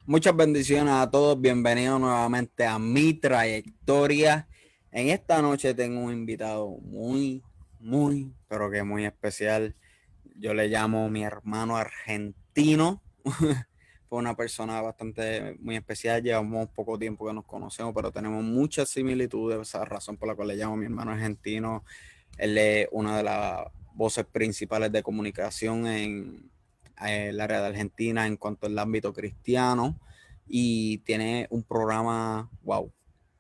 Muchas bendiciones a todos, bienvenidos nuevamente a mi trayectoria. En esta noche tengo un invitado pero que muy especial. Yo le llamo mi hermano argentino. Fue una persona bastante muy especial. Llevamos poco tiempo que nos conocemos, pero tenemos muchas similitudes. Esa es la razón por la cual le llamo mi hermano argentino. Él es una de las voces principales de comunicación en el área de Argentina en cuanto al ámbito cristiano y tiene un programa, wow,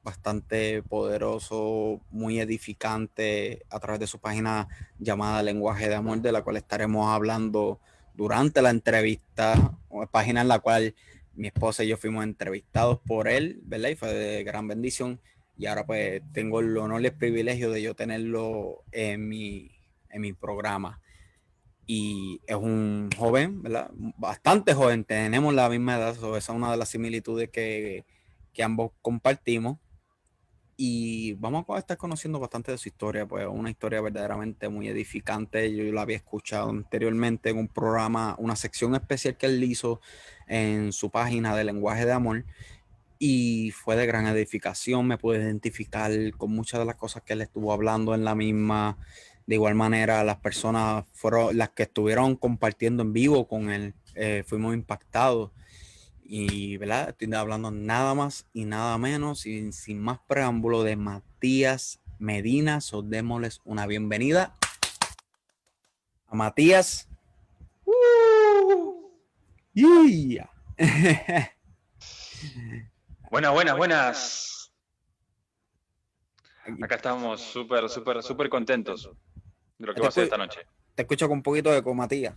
bastante poderoso, muy edificante a través de su página llamada Lenguaje de Amor, de la cual estaremos hablando durante la entrevista, una página en la cual mi esposa y yo fuimos entrevistados por él, ¿verdad? Y fue de gran bendición. Y ahora pues tengo el honor y el privilegio de yo tenerlo en mi programa. Y es un joven, ¿verdad? Bastante joven, tenemos la misma edad, esa es una de las similitudes que ambos compartimos. Y vamos a estar conociendo bastante de su historia, pues una historia verdaderamente muy edificante. Yo la había escuchado anteriormente en un programa, una sección especial que él hizo en su página de Lenguaje de Amor y fue de gran edificación. Me pude identificar con muchas de las cosas que él estuvo hablando en la misma. De igual manera, las personas fueron las que estuvieron compartiendo en vivo con él. Fuimos impactados. Y, ¿verdad? Estoy hablando nada más y nada menos, y sin más preámbulo, de Matías Medina. So, démosles una bienvenida a Matías. Yeah. Buenas, buenas, buenas. Acá estamos súper contentos de lo que te, va a ser escu- esta noche. te escucho con un poquito de eco, Matías.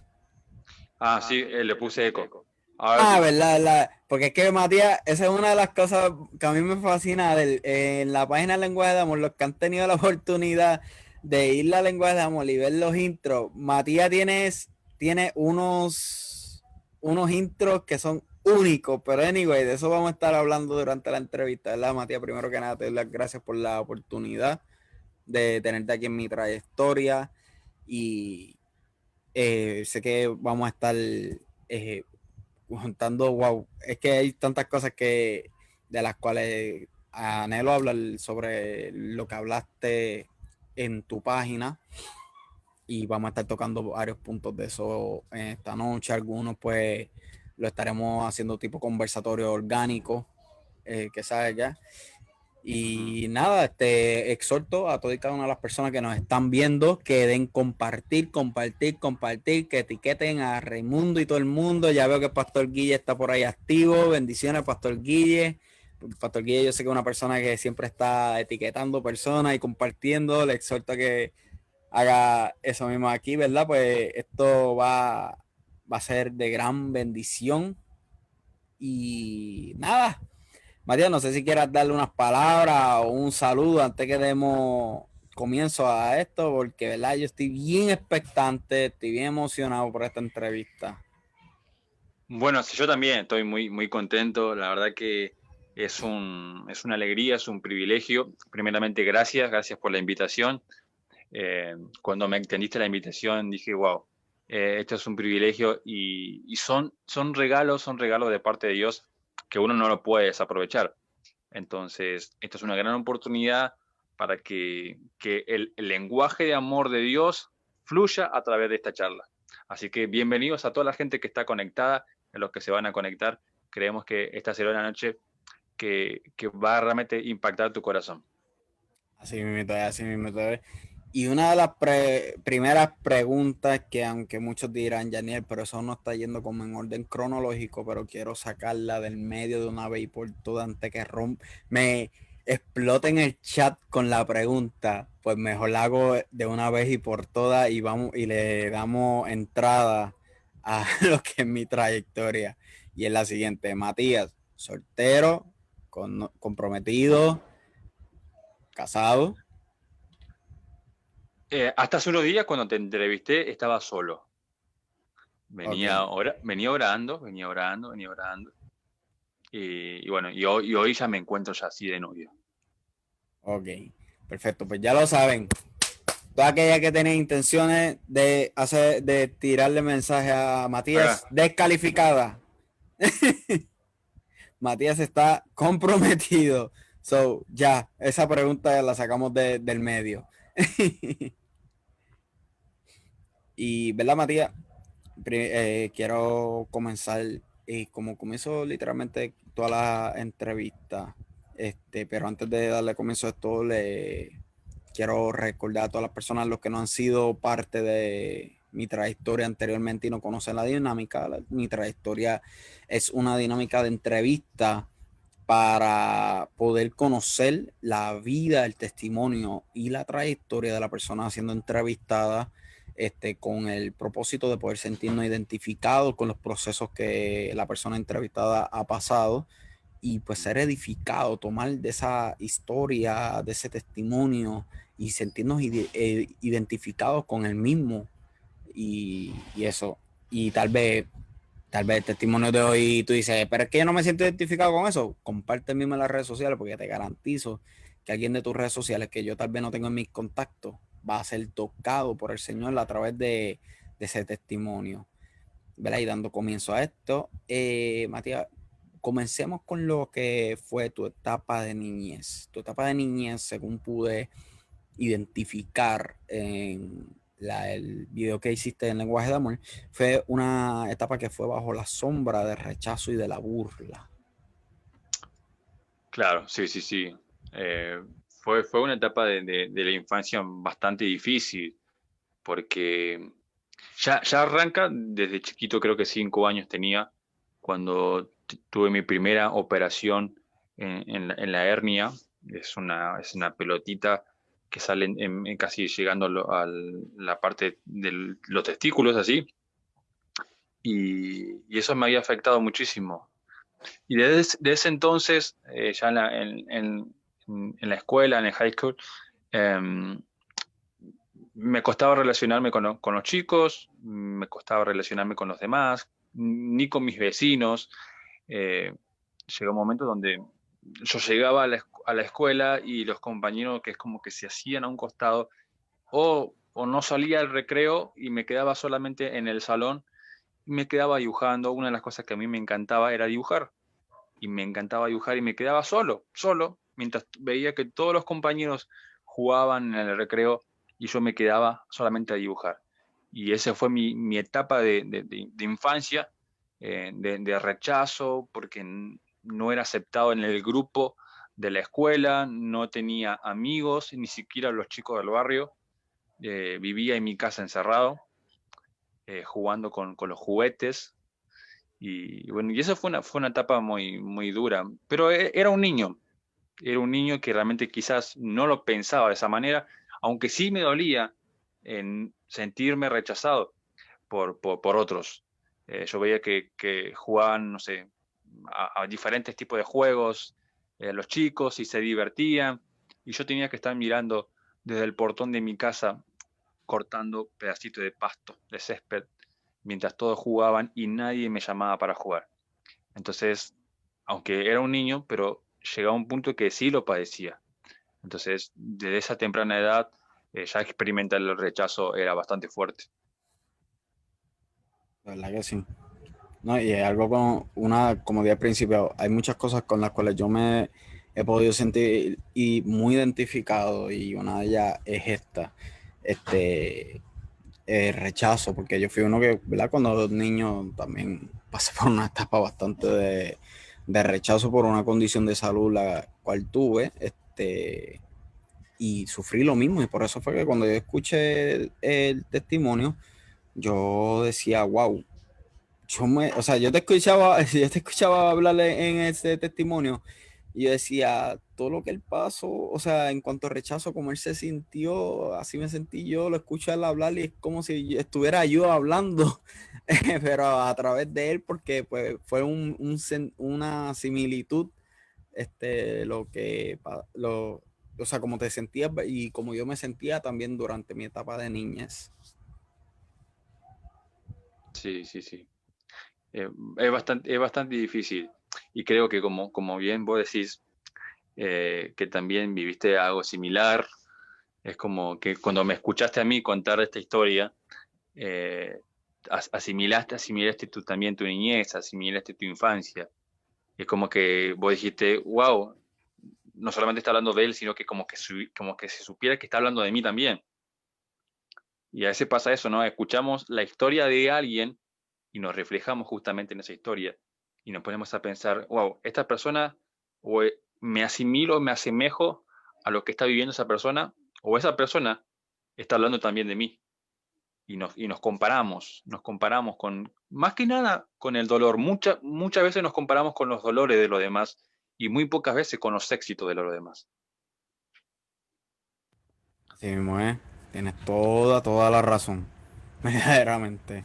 Ah, sí, le puse eco. Ahora Ah, sí. verdad. Porque es que Matías, esa es una de las cosas que a mí me fascina en la página de Lenguaje de Amor, los que han tenido la oportunidad de ir a Lenguaje de Amor y ver los intros. Matías tiene unos intros que son únicos, pero anyway, de eso vamos a estar hablando durante la entrevista, ¿verdad, Matías? Primero que nada, te doy las gracias por la oportunidad de tenerte aquí en mi trayectoria y sé que vamos a estar juntando, wow, es que hay tantas cosas de las cuales anhelo hablar sobre lo que hablaste en tu página y vamos a estar tocando varios puntos de eso en esta noche. Algunos pues lo estaremos haciendo tipo conversatorio orgánico, que sabes ya. Ujú. Y nada, te exhorto a todas y cada una de las personas que nos están viendo que den compartir, que etiqueten a Raimundo y todo el mundo. Ya veo que Pastor Guille está por ahí activo. Bendiciones, Pastor Guille. Pastor Guille, yo sé que es una persona que siempre está etiquetando personas y compartiendo. Le exhorto a que haga eso mismo aquí, ¿verdad? Pues esto va a ser de gran bendición. Y nada, Matías, no sé si quieras darle unas palabras o un saludo antes que demos comienzo a esto, porque verdad yo estoy bien expectante, estoy bien emocionado por esta entrevista. Bueno, sí, yo también estoy muy contento. La verdad que es una alegría, es un privilegio. Primeramente, gracias por la invitación. Cuando me extendiste la invitación, dije, wow, esto es un privilegio y son regalos de parte de Dios que uno no lo puede desaprovechar. Entonces, esta es una gran oportunidad para que el lenguaje de amor de Dios fluya a través de esta charla. Así que bienvenidos a toda la gente que está conectada, a los que se van a conectar. Creemos que esta será una noche que va a realmente impactar tu corazón. Así mismo. Y una de las primeras preguntas que aunque muchos dirán, Janiel, pero eso no está yendo como en orden cronológico, pero quiero sacarla del medio de una vez y por todas antes que me explote en el chat con la pregunta, pues mejor la hago de una vez y por todas y vamos y le damos entrada a lo que es mi trayectoria. Y es la siguiente, Matías, soltero, comprometido, casado. Hasta hace unos días, cuando te entrevisté, estaba solo. Ok, Venía orando. Y bueno, y hoy ya me encuentro ya así de novio. ok, perfecto, pues ya lo saben. Toda aquella que tiene intenciones de tirarle mensaje a Matías, Acá. descalificada. Matías está comprometido. So, ya, esa pregunta la sacamos del medio. Y, ¿verdad, Matías? Quiero comenzar, como comienzo literalmente toda la entrevista, pero antes de darle comienzo a esto, le quiero recordar a todas las personas, los que no han sido parte de mi trayectoria anteriormente y no conocen la dinámica. Mi trayectoria es una dinámica de entrevista para poder conocer la vida, el testimonio y la trayectoria de la persona siendo entrevistada, con el propósito de poder sentirnos identificados con los procesos que la persona entrevistada ha pasado y pues ser edificado, tomar de esa historia, de ese testimonio y sentirnos identificados con el mismo y eso. Y tal vez el testimonio de hoy tú dices, pero es que yo no me siento identificado con eso. Comparte mismo en las redes sociales porque te garantizo que alguien de tus redes sociales que yo tal vez no tengo en mis contactos va a ser tocado por el Señor a través de ese testimonio. ¿Verdad? Y dando comienzo a esto, Matías, comencemos con lo que fue tu etapa de niñez. Tu etapa de niñez, según pude identificar en el video que hiciste en Lenguaje de Amor, fue una etapa que fue bajo la sombra del rechazo y de la burla. Claro, sí, sí, sí. Fue una etapa de la infancia bastante difícil, porque ya arranca desde chiquito, creo que 5 años tenía, cuando tuve mi primera operación en la hernia. Es una pelotita que sale casi llegando a la parte de los testículos, así, y eso me había afectado muchísimo. Y desde ese entonces, ya en la escuela, en el high school, em, me costaba relacionarme con los chicos, me costaba relacionarme con los demás, ni con mis vecinos. Eh, Llegó un momento donde yo llegaba a la escuela y los compañeros que es como que se hacían a un costado, o no salía al recreo y me quedaba solamente en el salón y me quedaba dibujando. Una de las cosas que a mí me encantaba era dibujar, y me encantaba dibujar y me quedaba solo, mientras veía que todos los compañeros jugaban en el recreo y yo me quedaba solamente a dibujar. Y esa fue mi etapa de infancia, de rechazo, porque no era aceptado en el grupo de la escuela, no tenía amigos, ni siquiera los chicos del barrio. Vivía en mi casa encerrado, jugando con los juguetes. Y bueno, y eso fue una etapa muy, muy dura, pero era un niño que realmente quizás no lo pensaba de esa manera, aunque sí me dolía en sentirme rechazado por otros. Yo veía que jugaban, no sé, a diferentes tipos de juegos, los chicos, y se divertían, y yo tenía que estar mirando desde el portón de mi casa, cortando pedacitos de pasto, de césped, mientras todos jugaban y nadie me llamaba para jugar. Entonces, aunque era un niño, pero llegaba un punto que sí lo padecía. Entonces, desde esa temprana edad, ya experimentar el rechazo era bastante fuerte. La verdad que sí. No, y es algo como dije al principio, hay muchas cosas con las cuales yo me he podido sentir y muy identificado y una de ellas es esta, este rechazo, porque yo fui uno que, ¿verdad? Cuando niño también pasé por una etapa bastante de rechazo por una condición de salud la cual tuve, y sufrí lo mismo y por eso fue que cuando yo escuché el testimonio, yo decía, wow, o sea, yo te escuchaba hablarle en ese testimonio y yo decía, todo lo que él pasó, o sea, en cuanto a rechazo, como él se sintió, así me sentí yo, lo escucho a él hablar y es como si estuviera yo hablando, pero a través de él, porque pues fue una similitud, lo que, o sea, como te sentías y como yo me sentía también durante mi etapa de niñez. Sí, sí, sí. Es bastante difícil. Y creo que como bien vos decís, que también viviste algo similar, es como que cuando me escuchaste a mí contar esta historia, eh, asimilaste tú también tu niñez, asimilaste tu infancia. Es como que vos dijiste, wow, no solamente está hablando de él, sino que como que se supiera que está hablando de mí también. Y a veces pasa eso, ¿no? Escuchamos la historia de alguien y nos reflejamos justamente en esa historia. Y nos ponemos a pensar, wow, esta persona, o me asimilo, me asemejo a lo que está viviendo esa persona, o esa persona está hablando también de mí. Y nos comparamos con, más que nada, con el dolor. Muchas veces nos comparamos con los dolores de los demás y muy pocas veces con los éxitos de los demás. Así mismo es. Tienes toda la razón. Verdaderamente.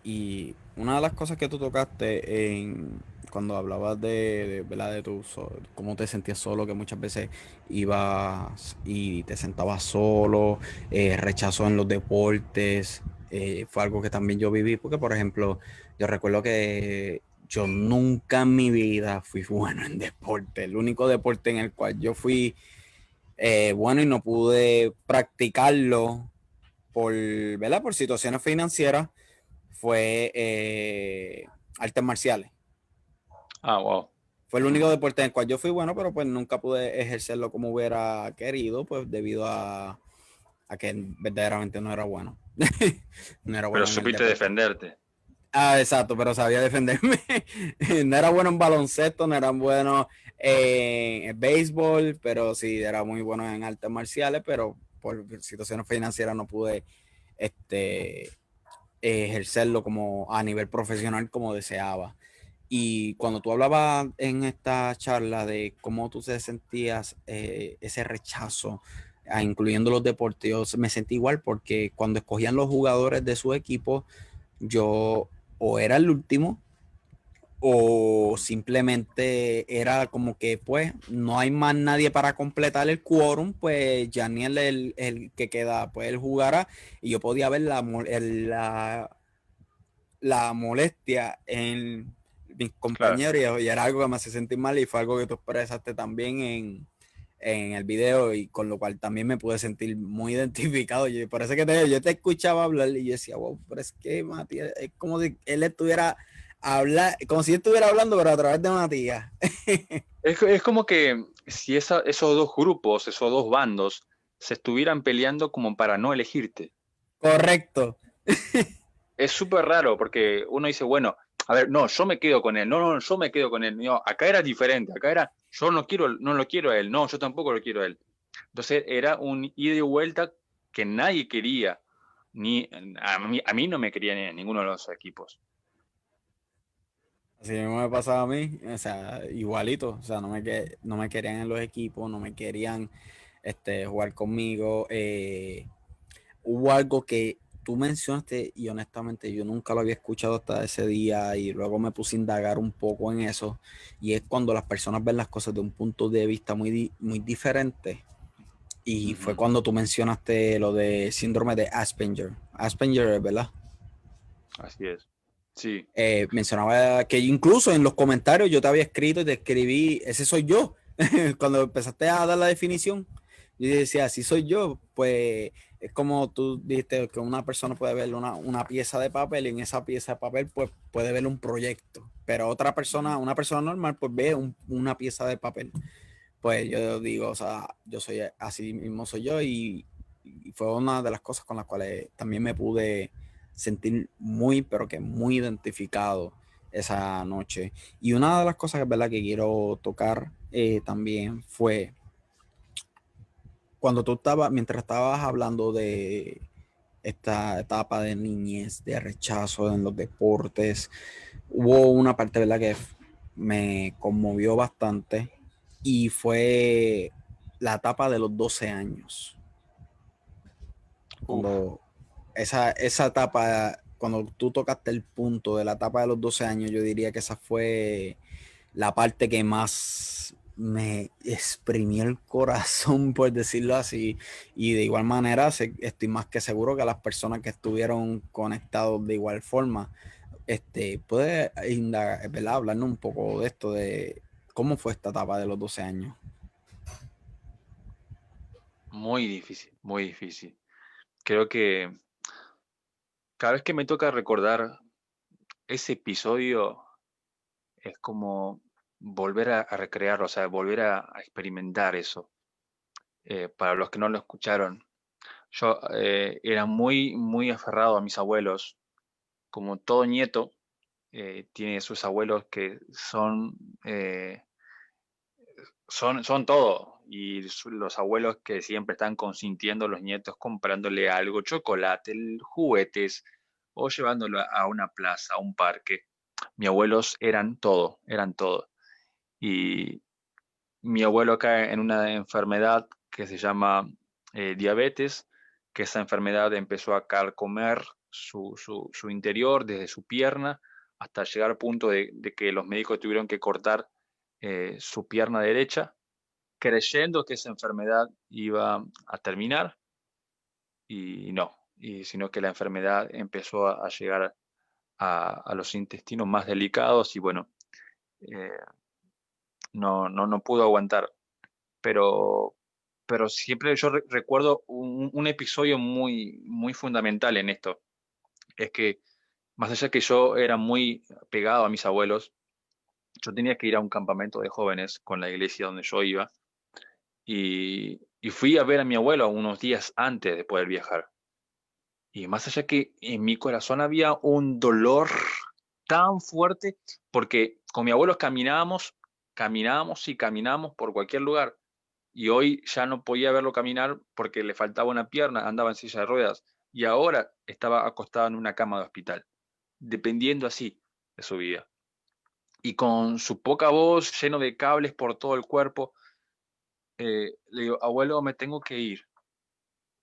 Y una de las cosas que tú tocaste cuando hablabas ¿verdad? De cómo te sentías solo, que muchas veces ibas y te sentabas solo, rechazo en los deportes, fue algo que también yo viví, porque por ejemplo, yo recuerdo que yo nunca en mi vida fui bueno en deporte. El único deporte en el cual yo fui bueno y no pude practicarlo ¿verdad? Por situaciones financieras fue artes marciales. Ah, wow. Fue el único deporte en el cual yo fui bueno, pero pues nunca pude ejercerlo como hubiera querido, pues debido a que verdaderamente no era bueno. No era Pero bueno en el supiste deporte. defenderte. Ah, exacto, pero sabía defenderme. No era bueno en baloncesto, no era bueno en béisbol, pero sí era muy bueno en artes marciales, pero por situaciones financieras no pude este, ejercerlo como a nivel profesional como deseaba. Y cuando tú hablabas en esta charla de cómo tú te sentías ese rechazo, incluyendo los deportes, yo me sentí igual porque cuando escogían los jugadores de su equipo, yo o era el último o simplemente era como que pues no hay más nadie para completar el quórum, pues Janiel el que queda, pues él jugará y yo podía ver la molestia en mis Claro. compañeros y era algo que me hace sentir mal y fue algo que tú expresaste también en el video y con lo cual también me pude sentir muy identificado. Yo, por eso que yo te escuchaba hablar y yo decía, wow, pero es que Matías, es como si él estuviera como si él estuviera hablando, pero a través de Matías. Es como que si esos dos grupos, esos dos bandos, se estuvieran peleando como para no elegirte. Correcto. Es súper raro porque uno dice, bueno, a ver, no, yo me quedo con él, no, no, yo me quedo con él. No, acá era diferente, acá era, yo no quiero, no lo quiero a él, no, yo tampoco lo quiero a él. Entonces era un ida y vuelta que nadie quería, ni a mí no me querían en ninguno de los equipos. Así mismo me pasaba a mí, o sea, igualito, o sea, no me querían en los equipos, no me querían jugar conmigo. Hubo algo que tú mencionaste y honestamente yo nunca lo había escuchado hasta ese día y luego me puse a indagar un poco en eso y es cuando las personas ven las cosas de un punto de vista muy diferente y fue Ujú. cuando tú mencionaste lo de síndrome de Asperger. Asperger, ¿verdad? Así es. Sí, Mencionaba que incluso en los comentarios yo te había escrito y te escribí, ese soy yo. Cuando empezaste a dar la definición, yo decía, así soy yo, pues es como tú dijiste que una persona puede ver una pieza de papel y en esa pieza de papel pues puede ver un proyecto, pero otra persona, ujú. una persona normal pues ve una pieza de papel. Pues yo digo, o sea, yo soy así mismo soy yo y fue una de las cosas con las cuales también me pude sentir muy, pero que muy identificado esa noche. Y una de las cosas que es verdad que quiero tocar también fue cuando tú estabas, mientras estabas hablando de esta etapa de niñez, de rechazo en los deportes, hubo una parte, ¿verdad?, que me conmovió bastante y fue la etapa de los 12 años. Uf, Cuando esa etapa, cuando tú tocaste el punto de la etapa de los 12 años, yo diría que esa fue la parte que más me exprimió el corazón, por decirlo así. Y de igual manera, estoy más que seguro que las personas que estuvieron conectados de igual forma, puede indagar, ¿verdad? Hablarnos un poco de esto, de cómo fue esta etapa de los 12 años. muy difícil, muy difícil. Creo que cada vez que me toca recordar ese episodio, es como volver a recrearlo, o sea, volver a experimentar eso. Para los que no lo escucharon, yo era muy, muy aferrado a mis abuelos. Como todo nieto, tiene sus abuelos que eh, son todo. Y los abuelos que siempre están consintiendo a los nietos, comprándole algo, chocolate, juguetes, o llevándolo a una plaza, a un parque. Mis abuelos eran todo, eran todo. Y mi abuelo cae en una enfermedad que se llama diabetes, que esa enfermedad empezó a carcomer su interior, desde su pierna, hasta llegar al punto de que los médicos tuvieron que cortar su pierna derecha, creyendo que esa enfermedad iba a terminar, y no, sino que la enfermedad empezó a llegar a los intestinos más delicados y bueno, eh, no pudo aguantar. Pero, pero siempre yo recuerdo un episodio muy, muy fundamental en esto. Es que más allá que yo era muy pegado a mis abuelos, yo tenía que ir a un campamento de jóvenes con la iglesia donde yo iba y fui a ver a mi abuelo unos días antes de poder viajar. Y más allá que en mi corazón había un dolor tan fuerte, porque con mi abuelo caminábamos y caminábamos por cualquier lugar. Y hoy ya no podía verlo caminar porque le faltaba una pierna, andaba en silla de ruedas. Y ahora estaba acostado en una cama de hospital, dependiendo así de su vida. Y con su poca voz, lleno de cables por todo el cuerpo, le digo, abuelo, me tengo que ir.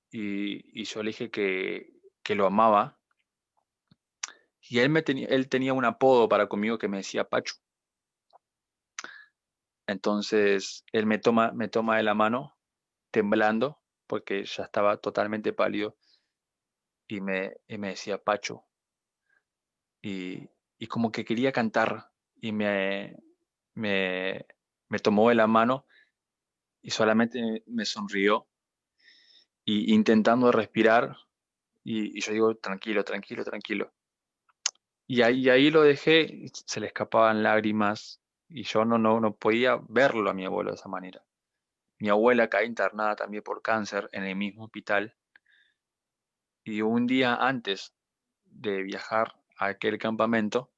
Y yo le dije que lo amaba. Y él tenía un apodo para conmigo que me decía Pachu. Entonces él me toma de la mano, temblando, porque ya estaba totalmente pálido, y me decía Pachu. Y como que quería cantar, y me, me tomó de la mano y solamente me sonrió, y intentando respirar, y yo digo, tranquilo, tranquilo, tranquilo. Y ahí lo dejé, y se le escapaban lágrimas, y yo no podía verlo a mi abuelo de esa manera. Mi abuela cae internada también por cáncer en el mismo hospital, y un día antes de viajar a aquel campamento,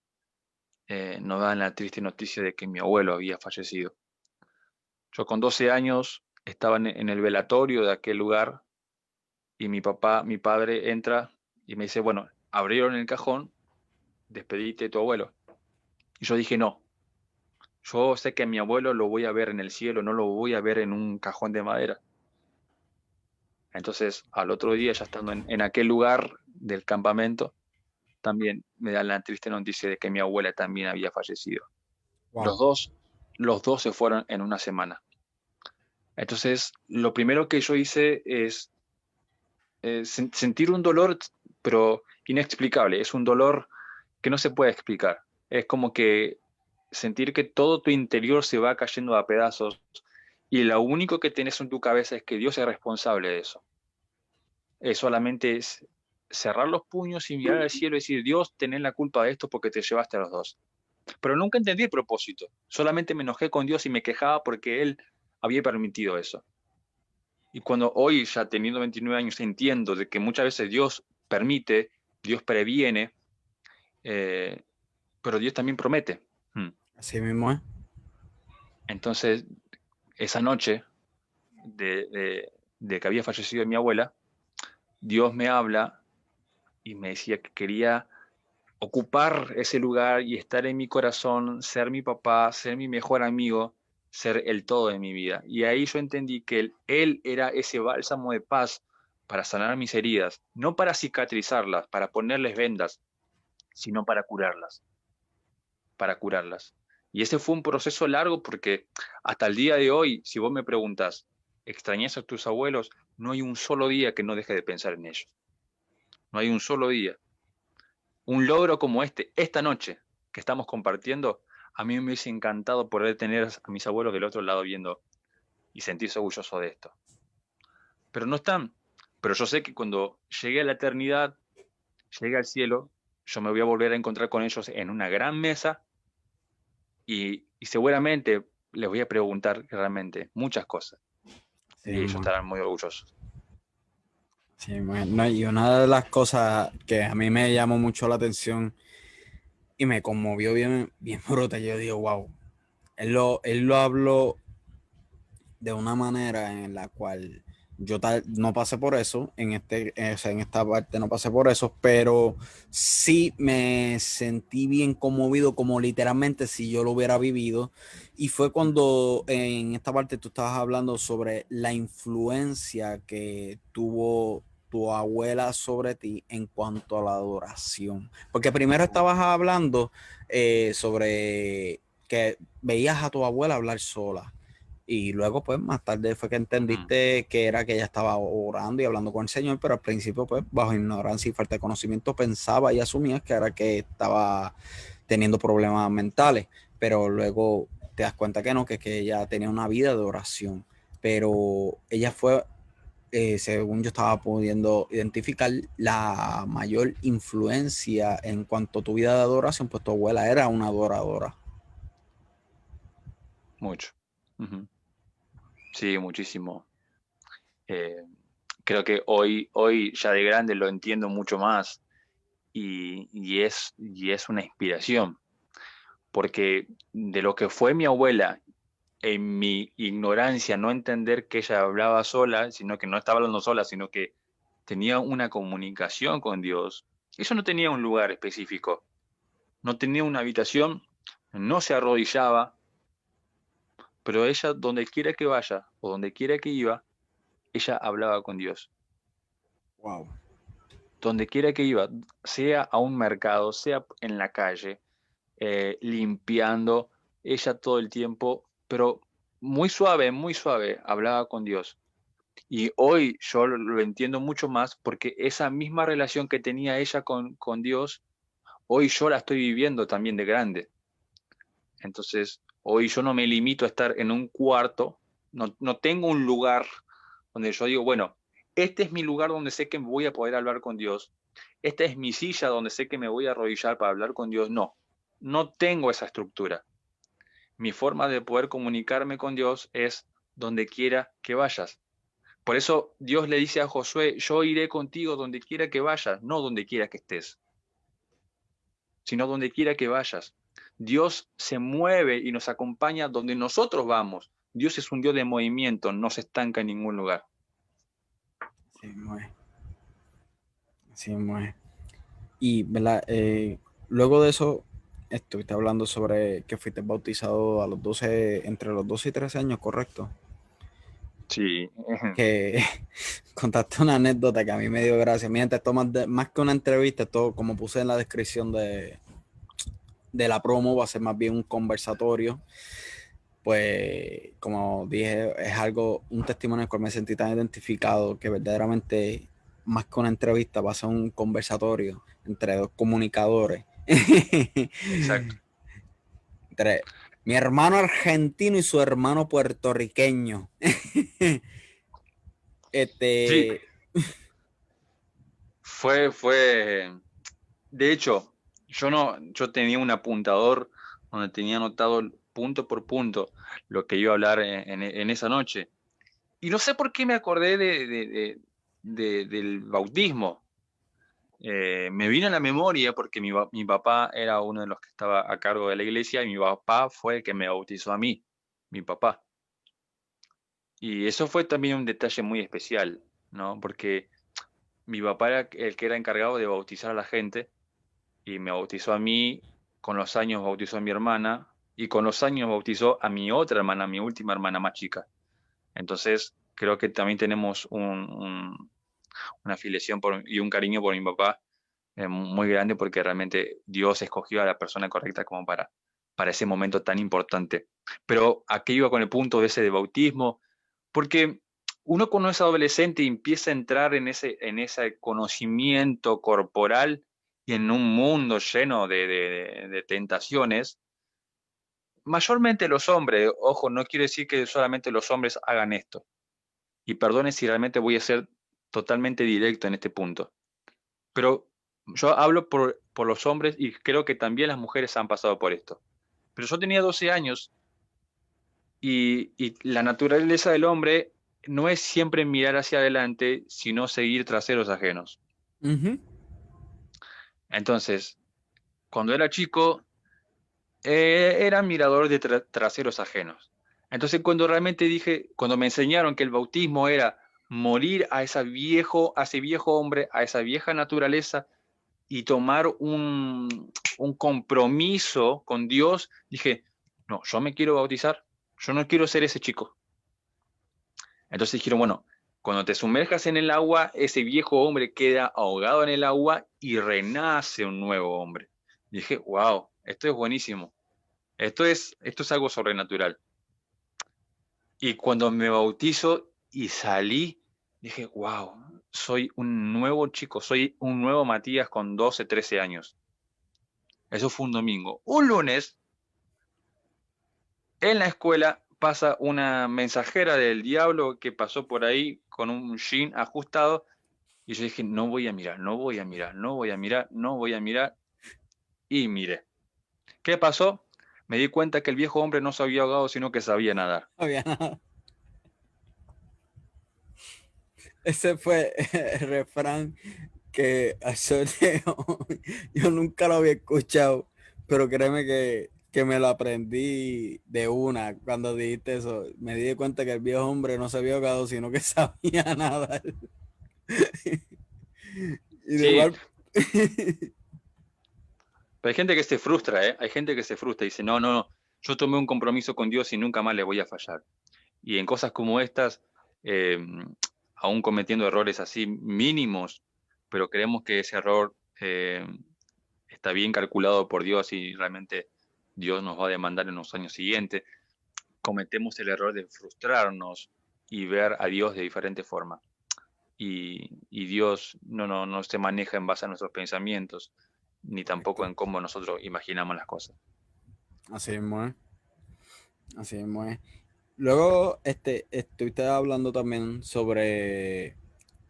nos dan la triste noticia de que mi abuelo había fallecido. Yo con 12 años estaba en el velatorio de aquel lugar, y mi padre entra y me dice, bueno, abrieron el cajón, despedite de tu abuelo. Y yo dije, no, yo sé que a mi abuelo lo voy a ver en el cielo, no lo voy a ver en un cajón de madera. Entonces, al otro día, ya estando en aquel lugar del campamento, también me dan la triste noticia de que mi abuela también había fallecido. Los Wow. dos, los dos se fueron en una semana. Entonces, lo primero que yo hice es sentir un dolor, pero inexplicable. Es un dolor que no se puede explicar. Es como que sentir que todo tu interior se va cayendo a pedazos, y lo único que tienes en tu cabeza es que Dios es responsable de eso. Solamente es cerrar los puños y mirar al cielo y decir, Dios, tenés la culpa de esto porque te llevaste a los dos. Pero nunca entendí el propósito. Solamente me enojé con Dios y me quejaba porque Él había permitido eso. Y cuando hoy, ya teniendo 29 años, entiendo de que muchas veces Dios permite, Dios previene, eh, pero Dios también promete. Hmm. Así mismo es. Entonces, esa noche de que había fallecido mi abuela, Dios me habla y me decía que quería ocupar ese lugar y estar en mi corazón, ser mi papá, ser mi mejor amigo, ser el todo de mi vida. Y ahí yo entendí que él era ese bálsamo de paz para sanar mis heridas, no para cicatrizarlas, para ponerles vendas, sino para curarlas, para curarlas. Y ese fue un proceso largo porque hasta el día de hoy, si vos me preguntas, ¿extrañas a tus abuelos? No hay un solo día que no deje de pensar en ellos. No hay un solo día. Un logro como esta noche que estamos compartiendo, a mí me hubiese encantado poder tener a mis abuelos del otro lado viendo y sentirse orgulloso de esto. Pero no están. Pero yo sé que cuando llegue a la eternidad, llegue al cielo, yo me voy a volver a encontrar con ellos en una gran mesa, y seguramente les voy a preguntar realmente muchas cosas Sí, y ellos muy, estarán muy orgullosos. sí, no, y una de las cosas que a mí me llamó mucho la atención y me conmovió bien, bien bruta, yo digo, wow, él lo habló de una manera en la cual no pasé por eso, o sea, en esta parte no pasé por eso, pero sí me sentí bien conmovido, como literalmente si yo lo hubiera vivido. Y fue cuando en esta parte tú estabas hablando sobre la influencia que tuvo tu abuela sobre ti en cuanto a la adoración. Porque primero estabas hablando sobre que veías a tu abuela hablar sola. Y luego, pues, más tarde fue que Ujú. entendiste que era que ella estaba orando y hablando con el Señor, pero al principio, pues, bajo ignorancia y falta de conocimiento, pensaba y asumía que era que estaba teniendo problemas mentales, pero luego te das cuenta que no, que ella tenía una vida de oración, pero ella fue, según yo estaba pudiendo identificar, la mayor influencia en cuanto a tu vida de adoración, pues tu abuela era una adoradora. Mucho. Ujú. Sí, muchísimo. Eh, Creo que hoy ya de grande lo entiendo mucho más y es una inspiración, porque de lo que fue mi abuela, en mi ignorancia, no entender que ella hablaba sola, sino que no estaba hablando sola, sino que tenía una comunicación con Dios. Eso no tenía un lugar específico, no tenía una habitación, no se arrodillaba, pero ella, donde quiera que vaya o donde quiera que iba, ella hablaba con Dios. Wow. Donde quiera que iba, sea a un mercado, sea en la calle, limpiando, ella todo el tiempo, pero muy suave, hablaba con Dios. Y hoy yo lo entiendo mucho más porque esa misma relación que tenía ella con Dios, hoy yo la estoy viviendo también de grande. Entonces, hoy yo no me limito a estar en un cuarto, no tengo un lugar donde yo digo, bueno, este es mi lugar donde sé que voy a poder hablar con Dios, esta es mi silla donde sé que me voy a arrodillar para hablar con Dios. No, no tengo esa estructura. Mi forma de poder comunicarme con Dios es donde quiera que vayas. Por eso Dios le dice a Josué, yo iré contigo donde quiera que vayas, no donde quiera que estés, sino donde quiera que vayas. Dios se mueve y nos acompaña donde nosotros vamos. Dios es un Dios de movimiento, no se estanca en ningún lugar. Sí, muy, sí, muy. Y, ¿verdad? Luego de eso, estuviste hablando sobre que fuiste bautizado a los 12 entre los 12 y 13 años, ¿correcto? Sí, Que contaste una anécdota que a mí me dio gracia. Mira, esto más que una entrevista, esto como puse en la descripción de la promo, va a ser más bien un conversatorio. Pues, como dije, es algo, un testimonio en el cual me sentí tan identificado que verdaderamente, más que una entrevista, va a ser un conversatorio entre dos comunicadores. exacto. Entre mi hermano argentino y su hermano puertorriqueño. Sí, Este, fue, de hecho, yo tenía un apuntador donde tenía anotado punto por punto lo que iba a hablar en esa noche. Y no sé por qué me acordé del bautismo. Me vino a la memoria porque mi papá era uno de los que estaba a cargo de la iglesia y mi papá fue el que me bautizó a mí, mi papá. Y eso fue también un detalle muy especial, ¿no? Porque mi papá era el que era encargado de bautizar a la gente y me bautizó a mí, con los años bautizó a mi hermana y con los años bautizó a mi otra hermana, mi última hermana más chica. Entonces, creo que también tenemos una afiliación y un cariño por mi papá muy grande porque realmente Dios escogió a la persona correcta como para ese momento tan importante. Pero aquí iba con el punto de ese de bautismo, porque uno cuando es adolescente y empieza a entrar en ese conocimiento corporal y en un mundo lleno de tentaciones, mayormente los hombres, ojo, no quiero decir que solamente los hombres hagan esto, y perdone si realmente voy a ser totalmente directo en este punto, pero yo hablo por los hombres y creo que también las mujeres han pasado por esto. Pero yo tenía 12 años y la naturaleza del hombre no es siempre mirar hacia adelante, sino seguir traseros ajenos. Ujú. Entonces, cuando era chico, era mirador de traseros ajenos. Entonces, cuando me enseñaron que el bautismo era morir a ese viejo hombre, a esa vieja naturaleza y tomar un compromiso con Dios, dije, no, yo me quiero bautizar, yo no quiero ser ese chico. Entonces dijeron, bueno, cuando te sumerjas en el agua, ese viejo hombre queda ahogado en el agua y renace un nuevo hombre. Dije, wow, esto es buenísimo. Esto es algo sobrenatural. Y cuando me bautizo y salí, dije, wow, soy un nuevo chico, soy un nuevo Matías con 12, 13 años. Eso fue un domingo. Un lunes, en la escuela, pasa una mensajera del diablo que pasó por ahí con un jean ajustado. Y yo dije, no voy a mirar, no voy a mirar, no voy a mirar, no voy a mirar. Y miré. ¿Qué pasó? Me di cuenta que el viejo hombre no se había ahogado, sino que sabía nadar. No había nada. Ese fue el refrán que al sorteo yo nunca lo había escuchado, pero créeme que me lo aprendí de una cuando dijiste eso. Me di cuenta que el viejo hombre no se había ahogado, sino que sabía nadar. Y de Sí, igual, pero hay gente que se frustra, ¿eh? Hay gente que se frustra y dice, no, no, no, yo tomé un compromiso con Dios y nunca más le voy a fallar. Y en cosas como estas, eh, aún cometiendo errores así mínimos, pero creemos que ese error está bien calculado por Dios y realmente Dios nos va a demandar en los años siguientes, cometemos el error de frustrarnos y ver a Dios de diferente forma. Y Dios no se maneja en base a nuestros pensamientos, ni tampoco correcto. en cómo nosotros imaginamos las cosas. Así mismo es. Así mismo es. Luego, estuviste hablando también sobre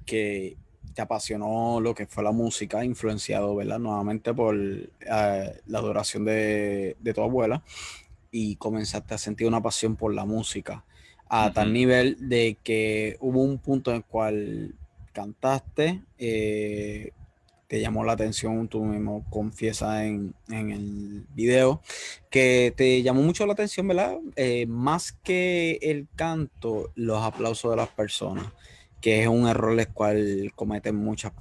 que te apasionó lo que fue la música, influenciado, ¿verdad? Nuevamente por la adoración de tu abuela y comenzaste a sentir una pasión por la música a tal Ujú. nivel de que hubo un punto en el cual cantaste, te llamó la atención, tú mismo confiesas en el video, que te llamó mucho la atención, ¿verdad? Más que el canto, los aplausos de las personas, que es un error el cual cometen muchas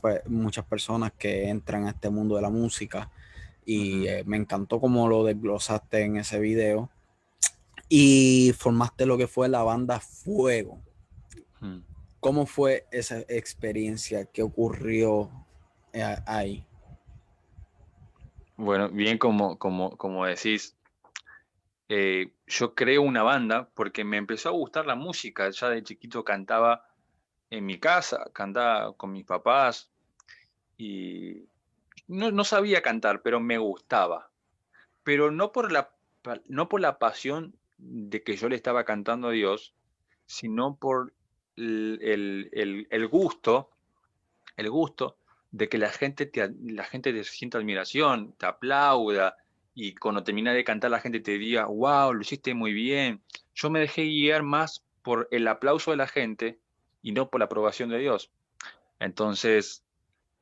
personas que entran a este mundo de la música. Y Ujú. me encantó cómo lo desglosaste en ese video. Y formaste lo que fue la banda Fuego. Mm. ¿Cómo fue esa experiencia? ¿Qué ocurrió ahí? Bueno, bien como decís, yo creé una banda porque me empezó a gustar la música. Ya de chiquito cantaba en mi casa, cantaba con mis papás y no sabía cantar, pero me gustaba. Pero no por la pasión de que yo le estaba cantando a Dios, sino por el gusto de que la gente te sienta admiración, te aplauda, y cuando termina de cantar la gente te diga, wow, lo hiciste muy bien. Yo me dejé guiar más por el aplauso de la gente y no por la aprobación de Dios. Entonces,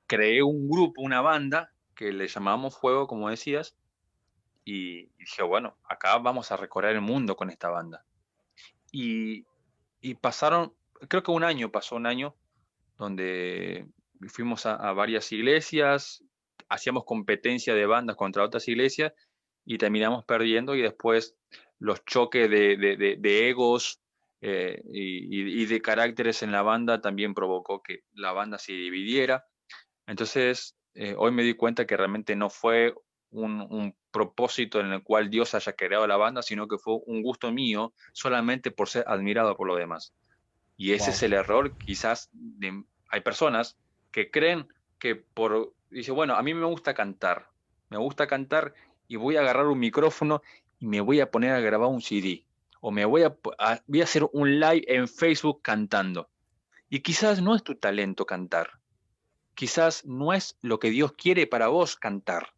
creé un grupo, una banda, que le llamábamos Fuego, como decías, y dije, bueno, acá vamos a recorrer el mundo con esta banda. Y, y pasaron, creo que pasó un año, donde fuimos a varias iglesias, hacíamos competencia de bandas contra otras iglesias y terminamos perdiendo y después los choques de egos y de caracteres en la banda también provocó que la banda se dividiera. Entonces, hoy me di cuenta que realmente no fue un propósito en el cual Dios haya creado la banda, sino que fue un gusto mío solamente por ser admirado por los demás. Y ese Wow. es el error, quizás, hay personas que creen que dice, bueno, a mí me gusta cantar y voy a agarrar un micrófono y me voy a poner a grabar un CD, o voy a hacer un live en Facebook cantando. Y quizás no es tu talento cantar, quizás no es lo que Dios quiere para vos cantar.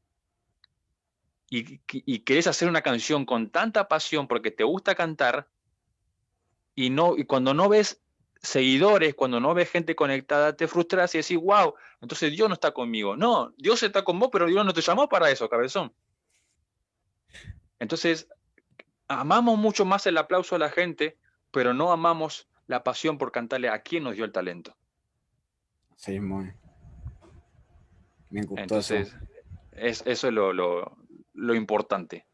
y querés hacer una canción con tanta pasión porque te gusta cantar y cuando no ves seguidores, cuando no ves gente conectada, te frustras y decís, wow, entonces Dios no está conmigo. No, Dios está con vos, pero Dios no te llamó para eso, cabezón. Entonces, amamos mucho más el aplauso a la gente, pero no amamos la pasión por cantarle a quien nos dio el talento. Sí, muy. Me gustó eso. Entonces, eso es lo importante.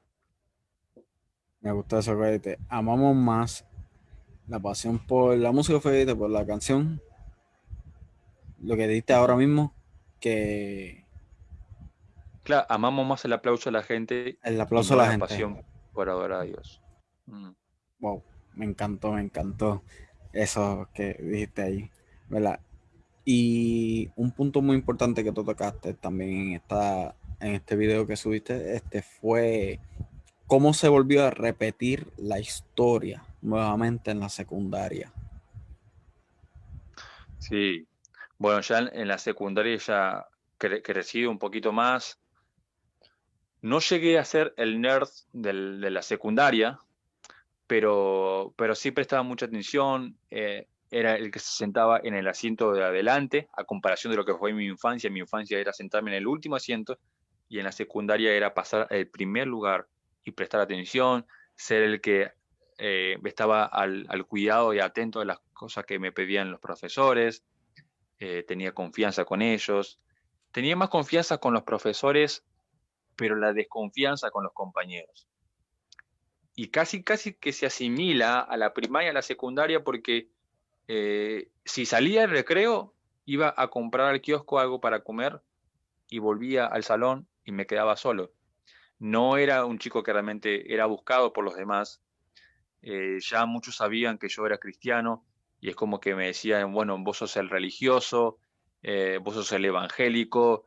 Me gustó eso que dijiste. Amamos más la pasión por la música, fue dijiste, por la canción, lo que dijiste ahora Ujú. mismo, que Claro, amamos más el aplauso a la gente el y aplauso a no la la gente. pasión por adorar a Dios. Mm. Wow, me encantó eso que dijiste ahí, ¿verdad? Y un punto muy importante que tú tocaste también en este video que subiste, fue cómo se volvió a repetir la historia nuevamente en la secundaria. Sí, bueno, ya en la secundaria ya crecí un poquito más. No llegué a ser el nerd de la secundaria, pero sí prestaba mucha atención. Era el que se sentaba en el asiento de adelante, a comparación de lo que fue mi infancia. Mi infancia era sentarme en el último asiento y en la secundaria era pasar el primer lugar y prestar atención, ser el que estaba al cuidado y atento de las cosas que me pedían los profesores. Tenía confianza con ellos. Tenía más confianza con los profesores, pero la desconfianza con los compañeros. Y casi que se asimila a la primaria y a la secundaria porque si salía del recreo, iba a comprar al kiosco algo para comer y volvía al salón y me quedaba solo. No era un chico que realmente era buscado por los demás. Ya muchos sabían que yo era cristiano y es como que me decían, bueno, vos sos el religioso, vos sos el evangélico.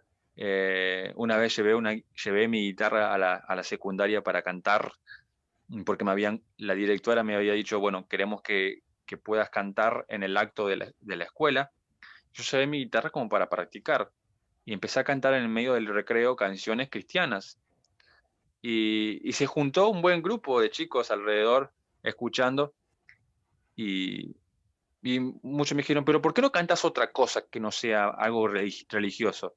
Una vez llevé mi guitarra a la secundaria para cantar porque la directora me había dicho, bueno, queremos que puedas cantar en el acto de la escuela. Yo llevé mi guitarra como para practicar y empecé a cantar en el medio del recreo canciones cristianas. Y se juntó un buen grupo de chicos alrededor escuchando y, y muchos me dijeron, pero ¿por qué no cantas otra cosa que no sea algo religioso?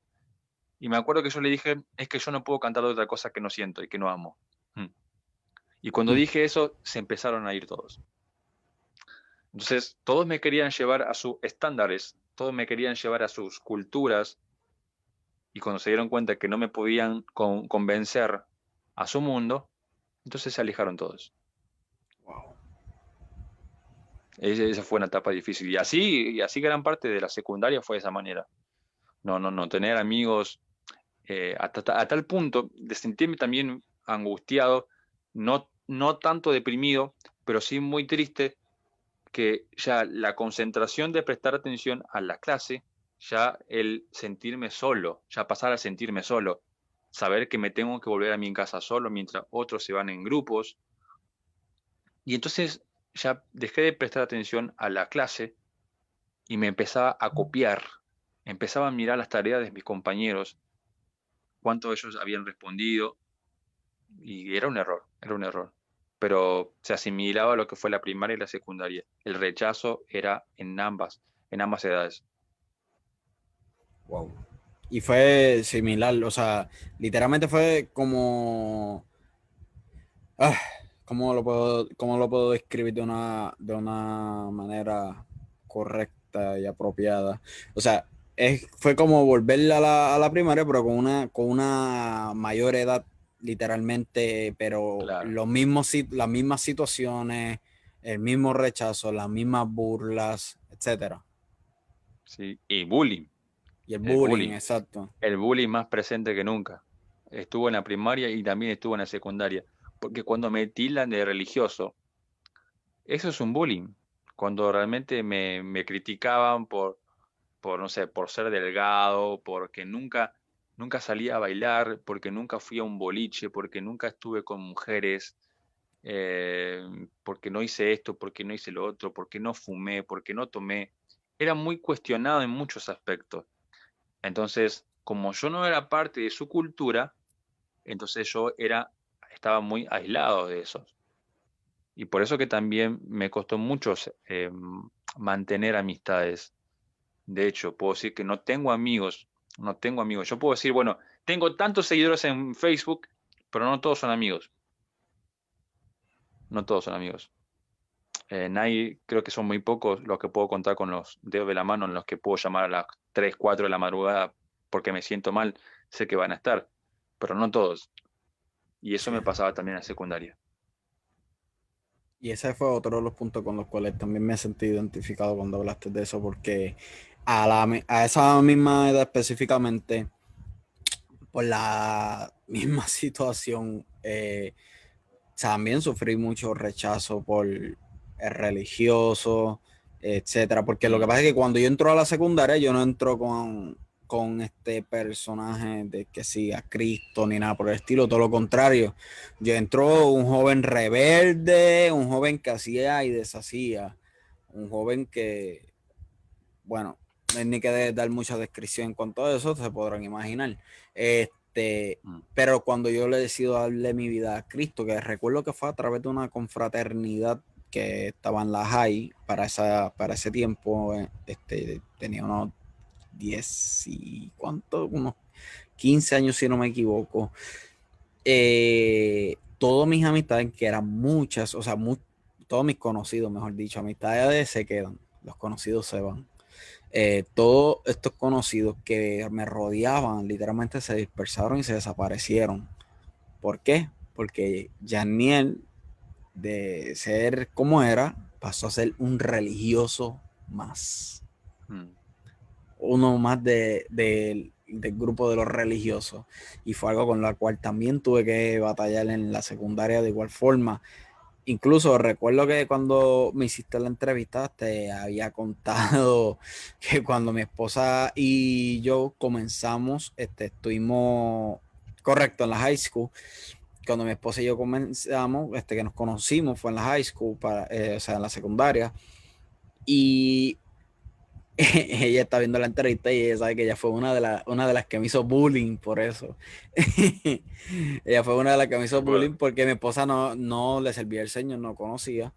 Y me acuerdo que yo le dije, es que yo no puedo cantar otra cosa que no siento y que no amo. Mm. Y cuando Mm. dije eso, se empezaron a ir todos. Entonces, todos me querían llevar a sus estándares, todos me querían llevar a sus culturas, y cuando se dieron cuenta que no me podían convencer a su mundo, entonces se alejaron todos. Wow. Esa fue una etapa difícil. Y así gran parte de la secundaria fue de esa manera. No, tener amigos a tal punto de sentirme también angustiado, no tanto deprimido, pero sí muy triste que ya la concentración de prestar atención a la clase, ya el sentirme solo, ya pasar a sentirme solo, saber que me tengo que volver a mi casa solo mientras otros se van en grupos. Y entonces ya dejé de prestar atención a la clase y me empezaba a copiar, empezaba a mirar las tareas de mis compañeros, cuánto ellos habían respondido, y era un error. Pero se asimilaba a lo que fue la primaria y la secundaria. El rechazo era en ambas edades. Wow. Y fue similar, o sea, literalmente fue como, ah, cómo lo puedo describir de una manera correcta y apropiada? O sea, fue como volver a la primaria, pero con una mayor edad, literalmente, pero Claro, las mismas situaciones, el mismo rechazo, las mismas burlas, etcétera. sí. Y bullying, Y el el bullying, bullying, exacto. el bullying más presente que nunca. Estuvo en la primaria y también estuvo en la secundaria. Porque cuando me tildan de religioso, eso es un bullying. Cuando realmente me criticaban no sé, por ser delgado, porque nunca salí a bailar, porque nunca fui a un boliche, porque nunca estuve con mujeres, eh, porque no hice esto, porque no hice lo otro, porque no fumé, porque no tomé. Era muy cuestionado en muchos aspectos. Entonces, como yo no era parte de su cultura, Entonces yo estaba muy aislado de eso. Y por eso que también me costó mucho mantener amistades. De hecho, puedo decir que no tengo amigos, no tengo amigos. Yo puedo decir, bueno, tengo tantos seguidores en Facebook, pero no todos son amigos. No todos son amigos. Nadie, creo que son muy pocos los que puedo contar con los dedos de la mano en los que puedo llamar a las 3 4 de la madrugada porque me siento mal, sé que van a estar, pero no todos. Y eso Sí. me pasaba también en la secundaria. Y ese fue otro de los puntos con los cuales también me sentí identificado cuando hablaste de eso, porque a esa misma edad específicamente, por la misma situación, también sufrí mucho rechazo por el religioso, etcétera. Porque lo que Mm, pasa es que cuando yo entro a la secundaria, yo no entro con este personaje de que siga Cristo ni nada por el estilo, todo lo contrario. Yo entro un joven rebelde, un joven que hacía y deshacía, un joven que, bueno, no hay ni que dar mucha descripción en cuanto a eso, se podrán imaginar. mm, Pero cuando yo le decido darle mi vida a Cristo, que recuerdo que fue a través de una confraternidad que estaba en la high para ese tiempo, tenía unos 10 y cuánto, unos 15 años si no me equivoco. Todas mis amistades, que eran muchas, o sea, todos mis conocidos, mejor dicho, amistades se quedan, los conocidos se van. Todos estos conocidos que me rodeaban literalmente se dispersaron y se desaparecieron. ¿Por qué? Porque Janiel, de ser como era, pasó a ser un religioso más. mm. Uno más del grupo de los religiosos. Y fue algo con lo cual también tuve que batallar en la secundaria de igual forma. Incluso recuerdo que cuando me hiciste la entrevista te había contado que cuando mi esposa y yo comenzamos, estuvimos correcto en la high school. Cuando mi esposa y yo comenzamos, que nos conocimos fue en la high school, o sea, en la secundaria. Y ella está viendo la entrevista y ella sabe que ella fue una de las que me hizo bullying por eso. Ella fue una de las que me hizo bullying Bueno, porque mi esposa no le servía el señor, no conocía.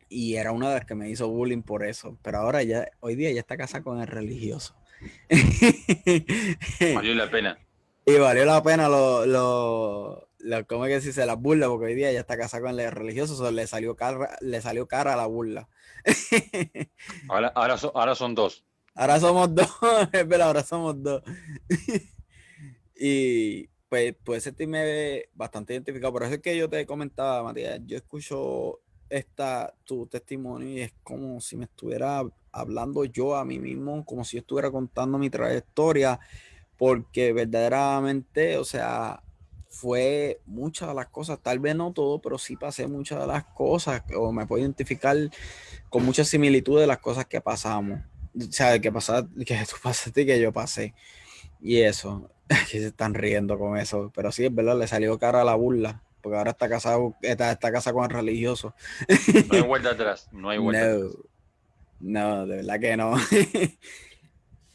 Y era una de las que me hizo bullying por eso. Pero ahora ya, hoy día ya está casada con el religioso. valió la pena. Y valió la pena ¿cómo es que se las burla? Porque hoy día ya está casada con el religioso, le salió cara a la burla. Ahora son dos. Ahora somos dos, es verdad, ahora somos dos. Y pues puede sentirme bastante identificado. Por eso es que yo te comentaba, Matías, yo escucho tu testimonio y es como si me estuviera hablando yo a mí mismo, como si yo estuviera contando mi trayectoria, porque verdaderamente, o sea, fue muchas de las cosas, tal vez no todo, pero sí pasé muchas de las cosas, o me puedo identificar con mucha similitud de las cosas que pasamos. O sea, que tú pasaste y que yo pasé. Y eso, que se están riendo con eso. Pero sí, es verdad, le salió cara a la burla. Porque ahora está casado con el religioso. No hay vuelta atrás, no hay vuelta No, atrás. no, de verdad que no.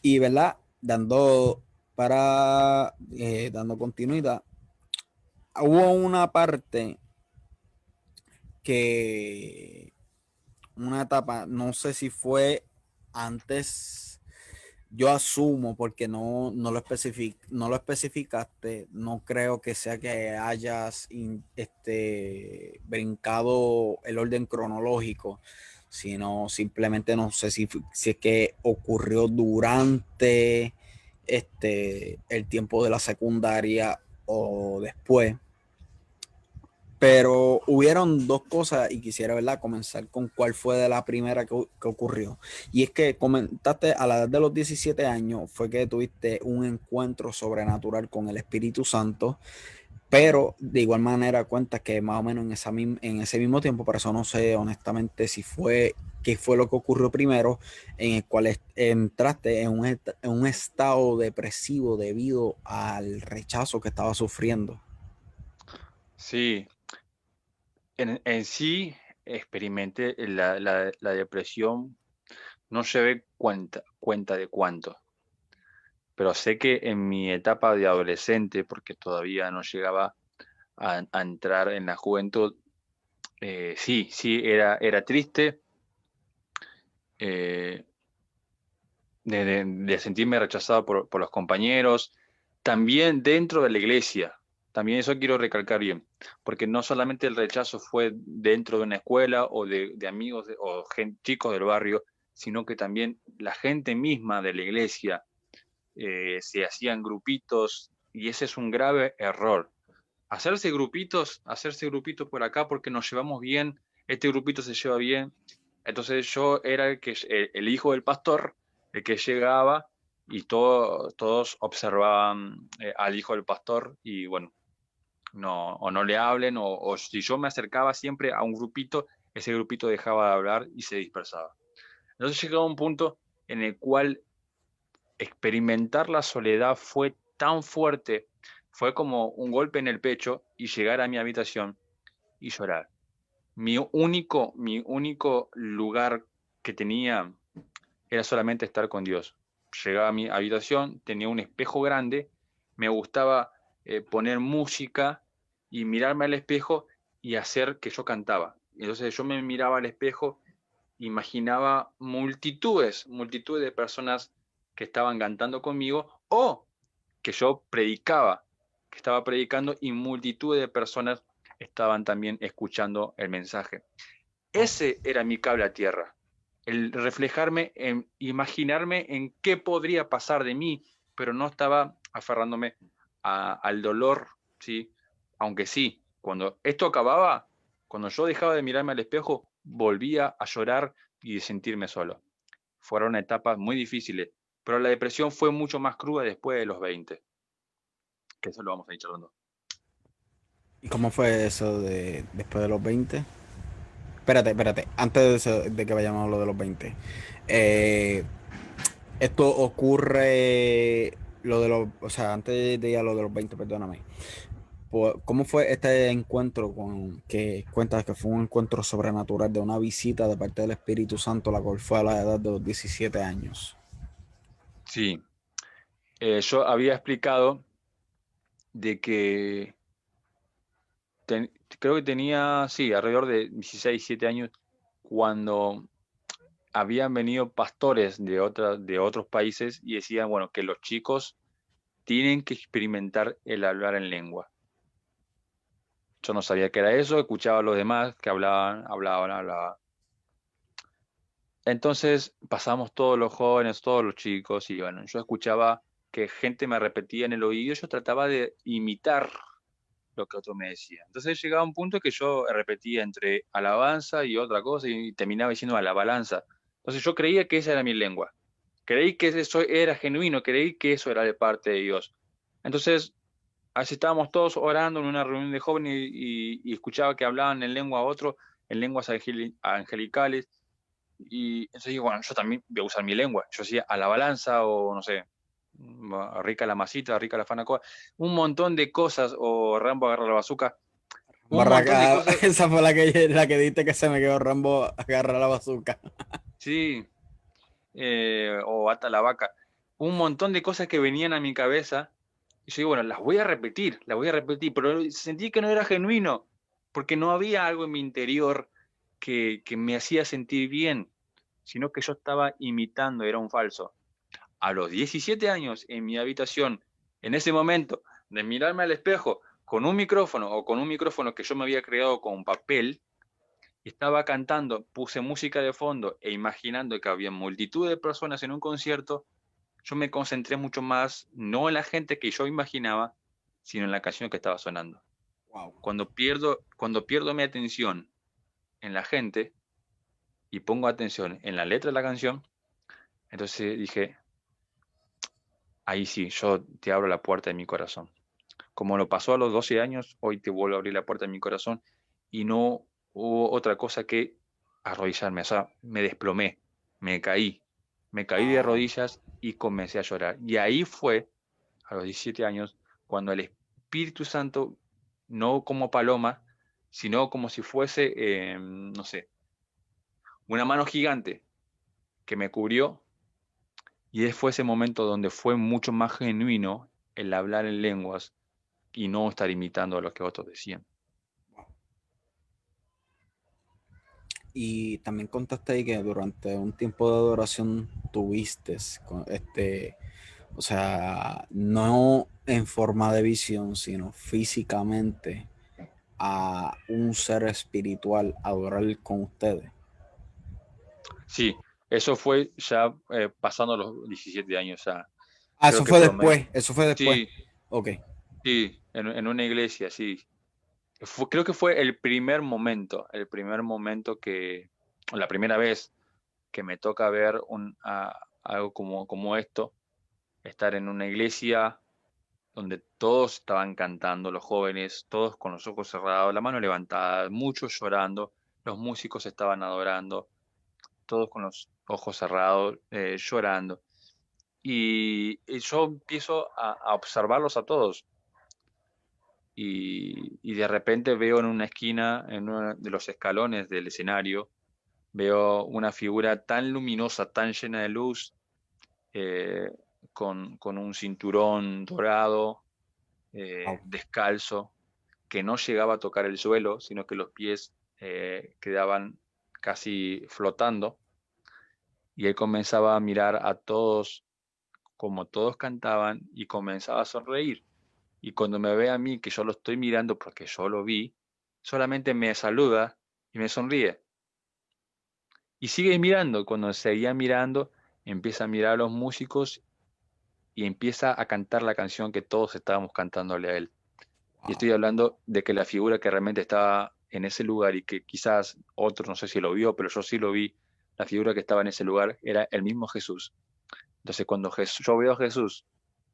Y verdad, dando continuidad, hubo una parte que, una etapa, no sé si fue antes. Yo asumo, porque no lo especificaste, no creo que sea que hayas brincado el orden cronológico, sino simplemente no sé si es que ocurrió durante el tiempo de la secundaria o después. Pero hubieron dos cosas y quisiera, ¿verdad?, comenzar con cuál fue de la primera que ocurrió. Y es que comentaste a la edad de los 17 años fue que tuviste un encuentro sobrenatural con el Espíritu Santo, Mm. pero de igual manera cuentas que más o menos en ese mismo tiempo, por eso no sé honestamente si fue qué fue lo que ocurrió primero, en el cual entraste en un estado depresivo debido al rechazo que estaba sufriendo. Sí, en sí experimenté la depresión, no se ve cuenta de cuánto. pero sé que en mi etapa de adolescente, porque todavía no llegaba a entrar en la juventud, sí, sí, era triste, eh, de sentirme rechazado por los compañeros, también dentro de la iglesia. También eso quiero recalcar bien, porque no solamente el rechazo fue dentro de una escuela o de amigos o chicos del barrio, sino que también la gente misma de la iglesia se hacían grupitos y ese es un grave error. Hacerse grupitos por acá porque nos llevamos bien, este grupito se lleva bien. Entonces yo era el hijo del pastor, el que llegaba y todos observaban al hijo del pastor y bueno, no, o no le hablen o si yo me acercaba siempre a un grupito, ese grupito dejaba de hablar y se dispersaba. Entonces llegaba un punto en el cual experimentar la soledad fue tan fuerte, fue como un golpe en el pecho y llegar a mi habitación y llorar. Mi único lugar que tenía era solamente estar con Dios. Llegaba a mi habitación, tenía un espejo grande, me gustaba poner música y mirarme al espejo y hacer que yo cantaba. Entonces yo me miraba al espejo, imaginaba multitudes de personas que estaban cantando conmigo o que yo predicaba, que estaba predicando y multitud de personas estaban también escuchando el mensaje. Ese era mi cable a tierra, el reflejarme, en imaginarme en qué podría pasar de mí, pero no estaba aferrándome al dolor, ¿sí? Aunque sí, cuando esto acababa, cuando yo dejaba de mirarme al espejo, volvía a llorar y de sentirme solo. Fueron etapas muy difíciles, pero la depresión fue mucho más cruda después de los 20, que eso lo vamos a ir charlando. ¿Y cómo fue eso de después de los 20? Espérate, antes de que vayamos a lo de los 20. Eh, Esto ocurre, lo de los, o sea, antes de ir a lo de los 20, perdóname. ¿Cómo fue este encuentro con que cuentas que fue un encuentro sobrenatural de una visita de parte del Espíritu Santo, la cual fue a la edad de los 17 años? Sí, yo había explicado de que creo que tenía, sí, alrededor de 16, 17 años, cuando habían venido pastores de otros países y decían, bueno, que los chicos tienen que experimentar el hablar en lengua. Yo no sabía qué era eso, escuchaba a los demás que hablaban. Entonces pasamos todos los jóvenes, todos los chicos, y bueno, yo escuchaba que gente me repetía en el oído, yo trataba de imitar lo que otro me decía. Entonces llegaba un punto que yo repetía entre alabanza y otra cosa y terminaba diciendo alabalanza. Entonces yo creía que esa era mi lengua. Creí que eso era genuino, creí que eso era de parte de Dios. Entonces, así estábamos todos orando en una reunión de jóvenes y escuchaba que hablaban en lengua a otro, en lenguas angelicales. Y entonces digo, bueno, yo también voy a usar mi lengua. Yo decía a la balanza o no sé, rica la masita, rica la fanacoa, un montón de cosas, o Rambo agarra la bazooka, un montón de Barraca, cosas, esa fue la que diste que se me quedó Rambo agarra la bazooka. sí, o ata la vaca, un montón de cosas que venían a mi cabeza. Y yo digo, bueno, las voy a repetir, pero sentí que no era genuino, porque no había algo en mi interior que me hacía sentir bien, sino que yo estaba imitando, era un falso. A los 17 años, en mi habitación, en ese momento de mirarme al espejo con un micrófono o con un micrófono que yo me había creado con papel, estaba cantando, puse música de fondo e imaginando que había multitud de personas en un concierto, yo me concentré mucho más, no en la gente que yo imaginaba, sino en la canción que estaba sonando. Wow. Cuando pierdo mi atención en la gente y pongo atención en la letra de la canción, entonces dije, ahí sí, yo te abro la puerta de mi corazón. Como lo pasó a los 12 años, hoy te vuelvo a abrir la puerta de mi corazón y no hubo otra cosa que arrodillarme. O sea, me desplomé, me caí, me caí de Wow. rodillas y comencé a llorar. Y ahí fue, a los 17 años, cuando el Espíritu Santo, no como paloma, sino como si fuese, no sé, una mano gigante que me cubrió Y fue ese momento donde fue mucho más genuino el hablar en lenguas y no estar imitando a lo que otros decían. Y también contaste ahí que durante un tiempo de adoración tuviste, o sea, no en forma de visión, sino físicamente a un ser espiritual adorar con ustedes. Sí, eso fue ya pasando los 17 años ya. Ah, Creo eso que fue después, eso fue después. sí, Ok. sí, en una iglesia, sí. Creo que fue el primer momento la primera vez que me toca ver algo como esto, estar en una iglesia donde todos estaban cantando, los jóvenes, todos con los ojos cerrados, la mano levantada, muchos llorando, los músicos estaban adorando, todos con los ojos cerrados, llorando. Y yo empiezo a observarlos a todos. Y de repente veo en una esquina, en uno de los escalones del escenario, veo una figura tan luminosa, tan llena de luz, eh, con un cinturón dorado, Wow. descalzo, que no llegaba a tocar el suelo, sino que los pies quedaban casi flotando. Y él comenzaba a mirar a todos como todos cantaban y comenzaba a sonreír. Y cuando me ve a mí, que yo lo estoy mirando porque yo lo vi, solamente me saluda y me sonríe. Y sigue mirando. Cuando seguía mirando, empieza a mirar a los músicos y empieza a cantar la canción que todos estábamos cantándole a él. Y Wow. estoy hablando de que la figura que realmente estaba en ese lugar y que quizás otro no sé si lo vio, pero yo sí lo vi, la figura que estaba en ese lugar era el mismo Jesús. Entonces cuando yo veo a Jesús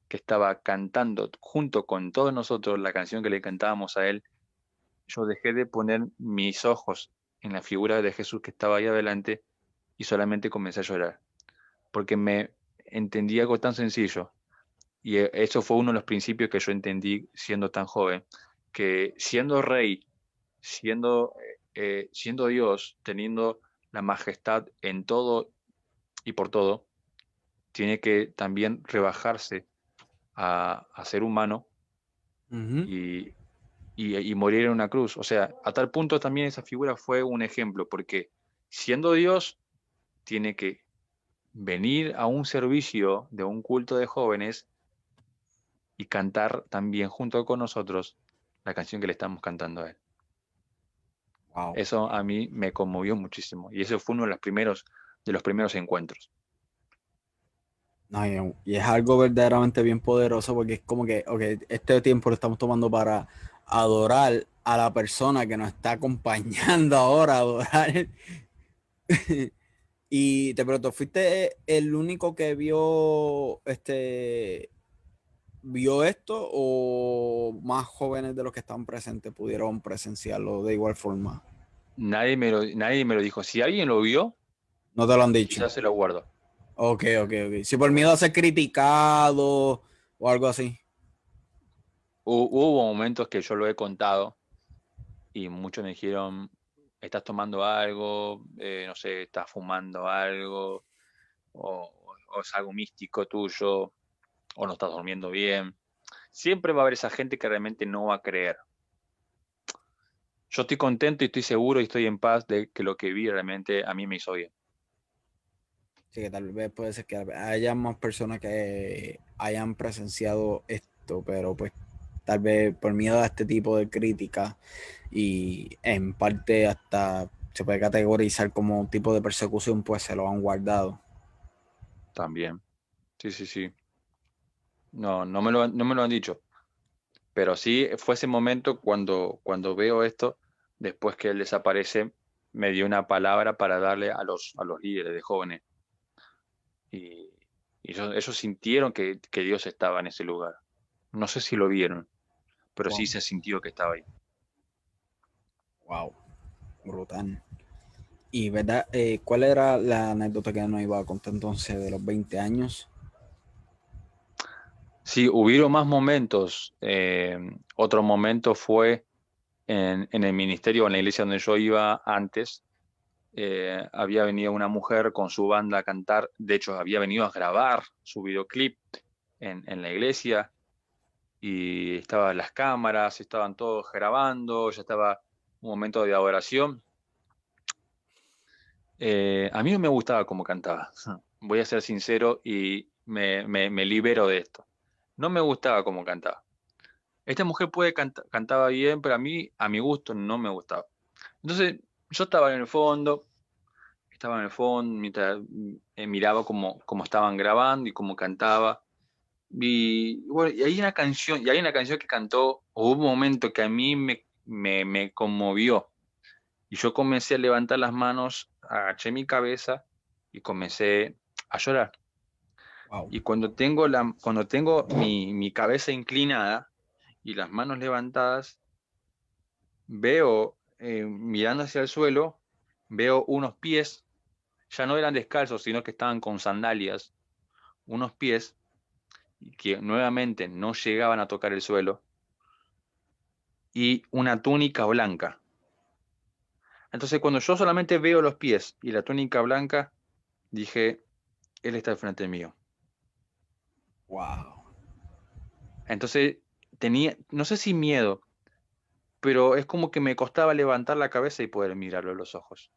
que estaba cantando junto con todos nosotros la canción que le cantábamos a él, yo dejé de poner mis ojos en la figura de Jesús que estaba ahí adelante y solamente comencé a llorar, porque me entendí algo tan sencillo. Y eso fue uno de los principios que yo entendí siendo tan joven, que siendo rey, siendo Dios, teniendo la majestad en todo y por todo, tiene que también rebajarse a ser humano Ujú. y, y morir en una cruz. O sea, a tal punto también esa figura fue un ejemplo, porque siendo Dios, tiene que venir a un servicio de un culto de jóvenes y cantar también junto con nosotros la canción que le estamos cantando a él. Wow. Eso a mí me conmovió muchísimo y ese fue uno de los primeros encuentros. No, y es algo verdaderamente bien poderoso porque es como que, ok, este tiempo lo estamos tomando para adorar a la persona que nos está acompañando ahora, adorar. Y te pregunto, ¿fuiste el único que vio esto o más jóvenes de los que estaban presentes pudieron presenciarlo de igual forma? Nadie me lo dijo. Si alguien lo vio, No te lo han dicho. quizás se lo guardo. Ok, ok, ok. Si por miedo a ser criticado o algo así. Hubo momentos que yo lo he contado y muchos me dijeron, estás tomando algo, no sé, estás fumando algo, o es algo místico tuyo, o no estás durmiendo bien. Siempre va a haber esa gente que realmente no va a creer. Yo estoy contento y estoy seguro y estoy en paz de que lo que vi realmente a mí me hizo bien. Sí, que tal vez puede ser que haya más personas que hayan presenciado esto, pero pues tal vez por miedo a este tipo de críticas y en parte hasta se puede categorizar como un tipo de persecución, pues se lo han guardado. También. Sí, sí, sí. No, no me lo han dicho. Pero sí fue ese momento cuando veo esto, después que él desaparece, me dio una palabra para darle a los líderes de jóvenes. Y, y ellos sintieron que Dios estaba en ese lugar. No sé si lo vieron, pero sí Wow, se sintió que estaba ahí. wow, brutal. Y verdad, ¿cuál era la anécdota que nos iba a contar entonces de los 20 años? Sí, hubieron más momentos. Otro momento fue en el ministerio, en la iglesia donde yo iba antes. había venido una mujer con su banda a cantar, de hecho había venido a grabar su videoclip en la iglesia y estaban las cámaras, estaban todos grabando, ya estaba un momento de adoración. A mí no me gustaba cómo cantaba, voy a ser sincero y me libero de esto. No me gustaba cómo cantaba. Esta mujer cantaba bien, pero a mí, a mi gusto, no me gustaba. Entonces, yo estaba en el fondo, mientras miraba cómo estaban grabando y cómo cantaba. Y bueno, y hay una canción que cantó, o hubo un momento que a mí me conmovió. Y yo comencé a levantar las manos, agaché mi cabeza y comencé a llorar. Wow. Y cuando tengo mi cabeza inclinada y las manos levantadas, veo, mirando hacia el suelo, veo unos pies, ya no eran descalzos, sino que estaban con sandalias, unos pies que nuevamente no llegaban a tocar el suelo, y una túnica blanca. Entonces, cuando yo solamente veo los pies y la túnica blanca, dije, Él está al frente mío. Wow. Entonces, tenía, no sé si miedo, pero es como que me costaba levantar la cabeza y poder mirarlo a los ojos.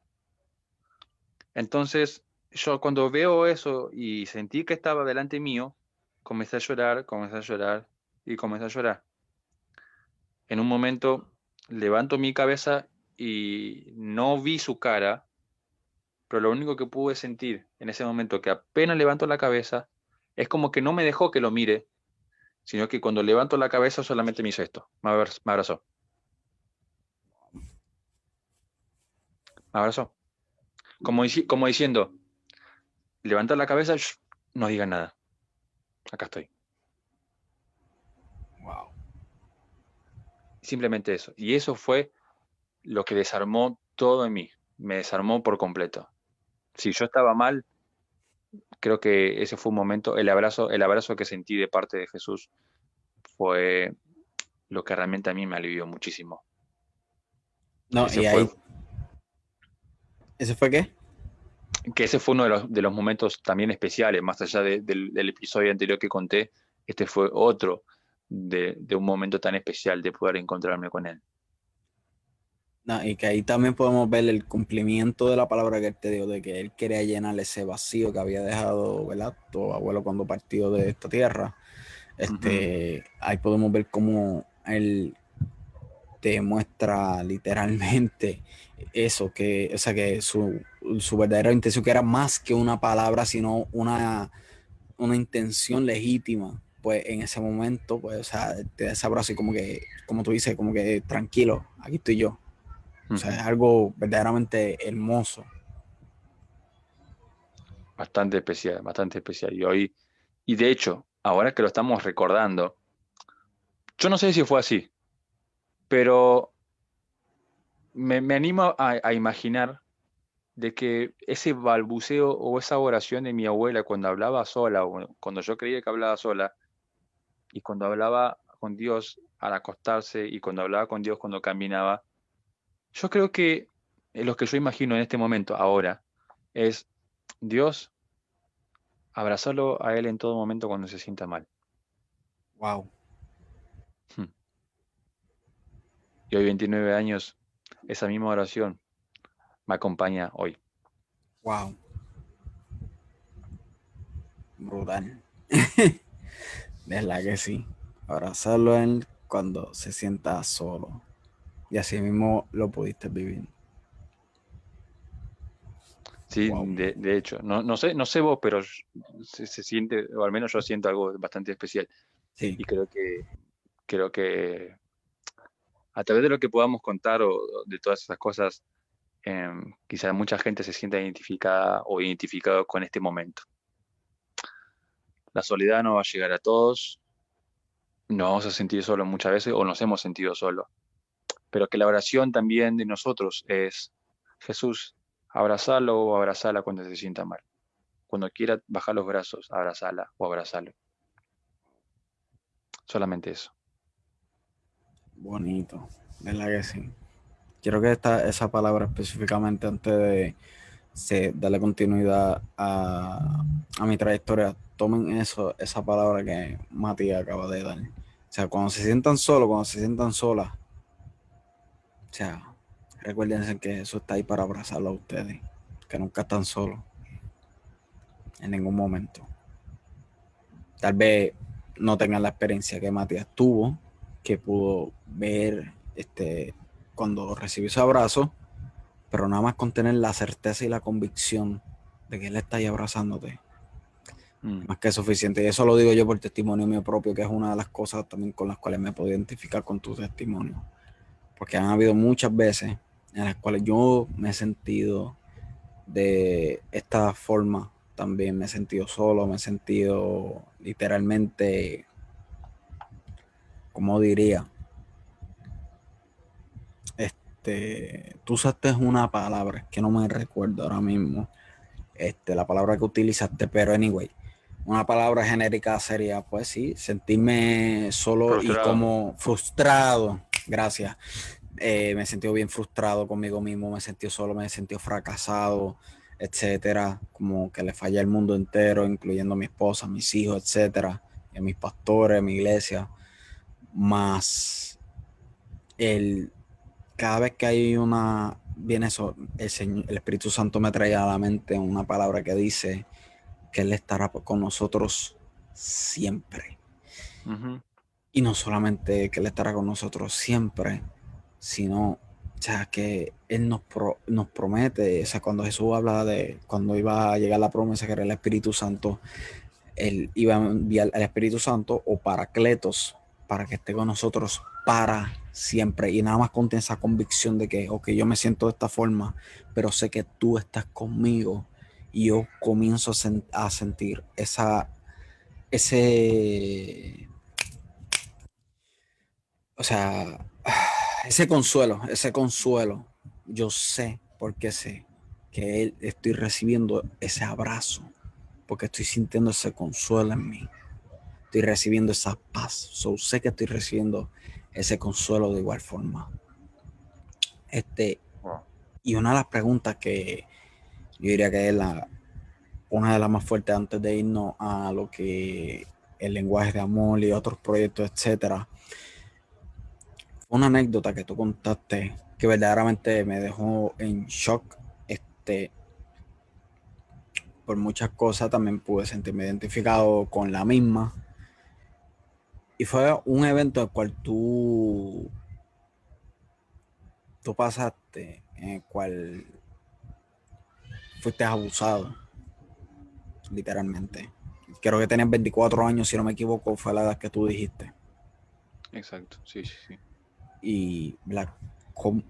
Entonces, yo cuando veo eso y sentí que estaba delante mío, comencé a llorar y comencé a llorar. En un momento levanto mi cabeza y no vi su cara, pero lo único que pude sentir en ese momento, que apenas levanto la cabeza, es como que no me dejó que lo mire, sino que cuando levanto la cabeza solamente me hizo esto, me abrazó, me abrazó, como diciendo, levanta la cabeza, shh, no digas nada, acá estoy. Wow. Simplemente eso. Y eso fue lo que desarmó todo en mí, me desarmó por completo. Si yo estaba mal, creo que ese fue un momento, el abrazo que sentí de parte de Jesús fue lo que realmente a mí me alivió muchísimo. No, Ese y fue, ahí, ¿ese fue qué? que ese fue uno de los momentos también especiales, más allá del episodio anterior que conté, este fue otro de un momento tan especial de poder encontrarme con él. No, y que ahí también podemos ver el cumplimiento de la palabra que él te dio, de que él quería llenar ese vacío que había dejado, ¿verdad? Tu abuelo cuando partió de esta tierra. Ujú, Ahí podemos ver cómo él te muestra literalmente eso, que, o sea, que su verdadera intención, que era más que una palabra, sino una intención legítima, pues en ese momento, pues, o sea, te da ese abrazo y como que, como tú dices, como que tranquilo, aquí estoy yo. O sea, es ujú. algo verdaderamente hermoso. Bastante especial, bastante especial. Y de hecho, ahora que lo estamos recordando, yo no sé si fue así, pero me animo a imaginar de que ese balbuceo o esa oración de mi abuela cuando hablaba sola, o cuando yo creía que hablaba sola, y cuando hablaba con Dios al acostarse, y cuando hablaba con Dios cuando caminaba, yo creo que lo que yo imagino en este momento, ahora, es Dios, abrazarlo a Él en todo momento cuando se sienta mal. Wow, Hmm. Y hoy, 29 años, esa misma oración me acompaña hoy. wow, brutal. Es la que sí. Abrazarlo a él cuando se sienta solo. Y así mismo lo pudiste vivir. Sí, Wow. de hecho, no sé vos, pero se siente, o al menos yo siento algo bastante especial. Sí, Y creo que a través de lo que podamos contar o de todas esas cosas, quizás mucha gente se sienta identificada o identificado con este momento. La soledad no va a llegar a todos, nos vamos a sentir solos muchas veces o nos hemos sentido solos, pero que la oración también de nosotros es, Jesús, abrazalo o abrazala cuando se sienta mal. Cuando quiera bajar los brazos, abrazala o abrazalo. Solamente eso. bonito. Es la que sí. quiero que esa palabra específicamente antes de darle continuidad a mi trayectoria, tomen esa palabra que Mati acaba de dar. O sea, cuando se sientan solos, cuando se sientan solas, o sea, recuérdense que eso está ahí para abrazarlo a ustedes, que nunca están solos en ningún momento. Tal vez no tengan la experiencia que Matías tuvo, que pudo ver cuando recibió ese abrazo, pero nada más con tener la certeza y la convicción de que él está ahí abrazándote, más que suficiente. Y eso lo digo yo por testimonio mío propio, que es una de las cosas también con las cuales me puedo identificar con tu testimonio. Porque han habido muchas veces en las cuales yo me he sentido de esta forma. También me he sentido solo, me he sentido literalmente, como diría, tú usaste una palabra que no me recuerdo ahora mismo, la palabra que utilizaste, pero anyway, una palabra genérica sería, pues sí, sentirme solo y Frustrado. como frustrado. Gracias. Me he sentido bien frustrado conmigo mismo, me he sentido solo, me he sentido fracasado, etcétera. Como que le falla el mundo entero, incluyendo a mi esposa, mis hijos, etcétera, y a mis pastores, a mi iglesia. Más el cada vez que hay viene eso, el Espíritu Santo me trae a la mente una palabra que dice que Él estará con nosotros siempre. Ujú. Y no solamente que Él estará con nosotros siempre, sino, o sea, que Él nos promete, o sea, cuando Jesús habla de cuando iba a llegar la promesa que era el Espíritu Santo, Él iba a enviar al Espíritu Santo o Paracletos para que esté con nosotros para siempre. Y nada más con esa convicción de que, ok, yo me siento de esta forma, pero sé que tú estás conmigo. Y yo comienzo a sentir ese, o sea, ese consuelo. Yo sé, porque sé que estoy recibiendo ese abrazo, porque estoy sintiendo ese consuelo en mí. Estoy recibiendo esa paz. Sé que estoy recibiendo ese consuelo de igual forma. Wow. Y una de las preguntas que yo diría que es una de las más fuertes antes de irnos a lo que el lenguaje de amor y otros proyectos, etcétera. Una anécdota que tú contaste que verdaderamente me dejó en shock. Por muchas cosas también pude sentirme identificado con la misma. Y fue un evento al cual tú pasaste, en el cual fuiste abusado, literalmente. Creo que tenías 24 años, si no me equivoco, fue la edad que tú dijiste. Exacto, sí, sí, sí. Y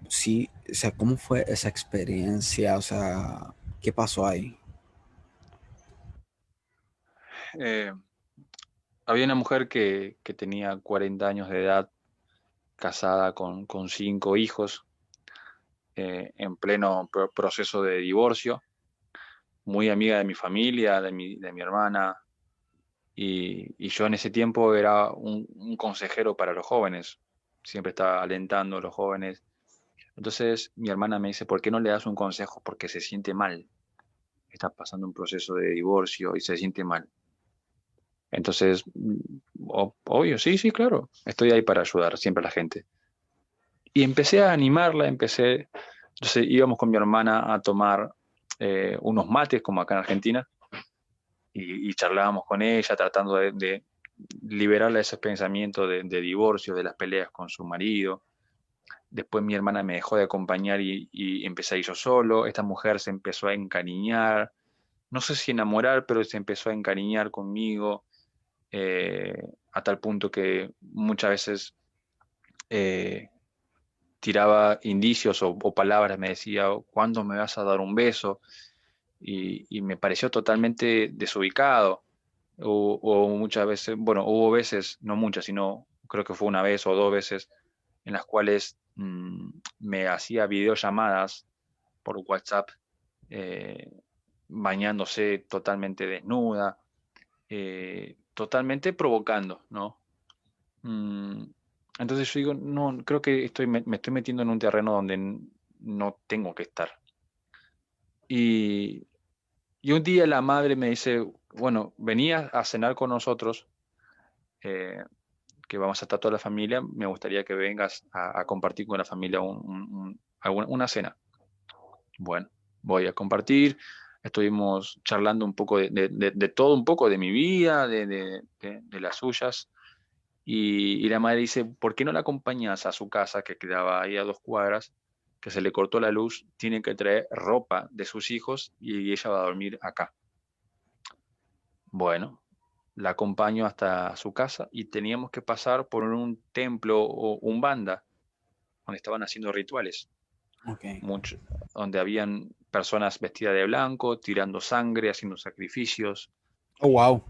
sí, o sea, ¿cómo fue esa experiencia? O sea, ¿qué pasó ahí? Eh, Había una mujer que tenía 40 años de edad, casada con 5 hijos, en pleno proceso de divorcio, muy amiga de mi familia, de mi hermana, y yo en ese tiempo era un consejero para los jóvenes, siempre estaba alentando a los jóvenes. Entonces mi hermana me dice, ¿por qué no le das un consejo? Porque se siente mal, está pasando un proceso de divorcio y se siente mal. Entonces, obvio, sí, sí, claro, estoy ahí para ayudar siempre a la gente. Y empecé a animarla, entonces íbamos con mi hermana a tomar unos mates, como acá en Argentina, y charlábamos con ella, tratando de liberarla de ese pensamiento de divorcio, de las peleas con su marido. Después mi hermana me dejó de acompañar y empecé a ir yo solo. Esta mujer se empezó a encariñar, no sé si enamorar, pero se empezó a encariñar conmigo, eh, a tal punto que muchas veces eh, tiraba indicios o palabras, me decía, ¿cuándo me vas a dar un beso? Y me pareció totalmente desubicado. O muchas veces, bueno, hubo veces, no muchas, sino creo que fue una vez o 2 veces, en las cuales me hacía videollamadas por WhatsApp, eh, bañándose totalmente desnuda, totalmente provocando, ¿no? Mm, Entonces yo digo, no, creo que me estoy metiendo en un terreno donde no tengo que estar. Y, y un día la madre me dice, bueno, venía a cenar con nosotros, eh, que vamos a estar toda la familia, me gustaría que vengas a compartir con la familia una cena. Bueno, voy a compartir, estuvimos charlando un poco de todo, un poco de mi vida, de las suyas, y la madre dice, ¿por qué no la acompañas a su casa, que quedaba ahí a 2 cuadras, que se le cortó la luz, tiene que traer ropa de sus hijos y ella va a dormir acá? Bueno, la acompaño hasta su casa y teníamos que pasar por un templo o un banda donde estaban haciendo rituales, Ok. mucho, donde habían personas vestidas de blanco, tirando sangre, haciendo sacrificios. Oh, wow.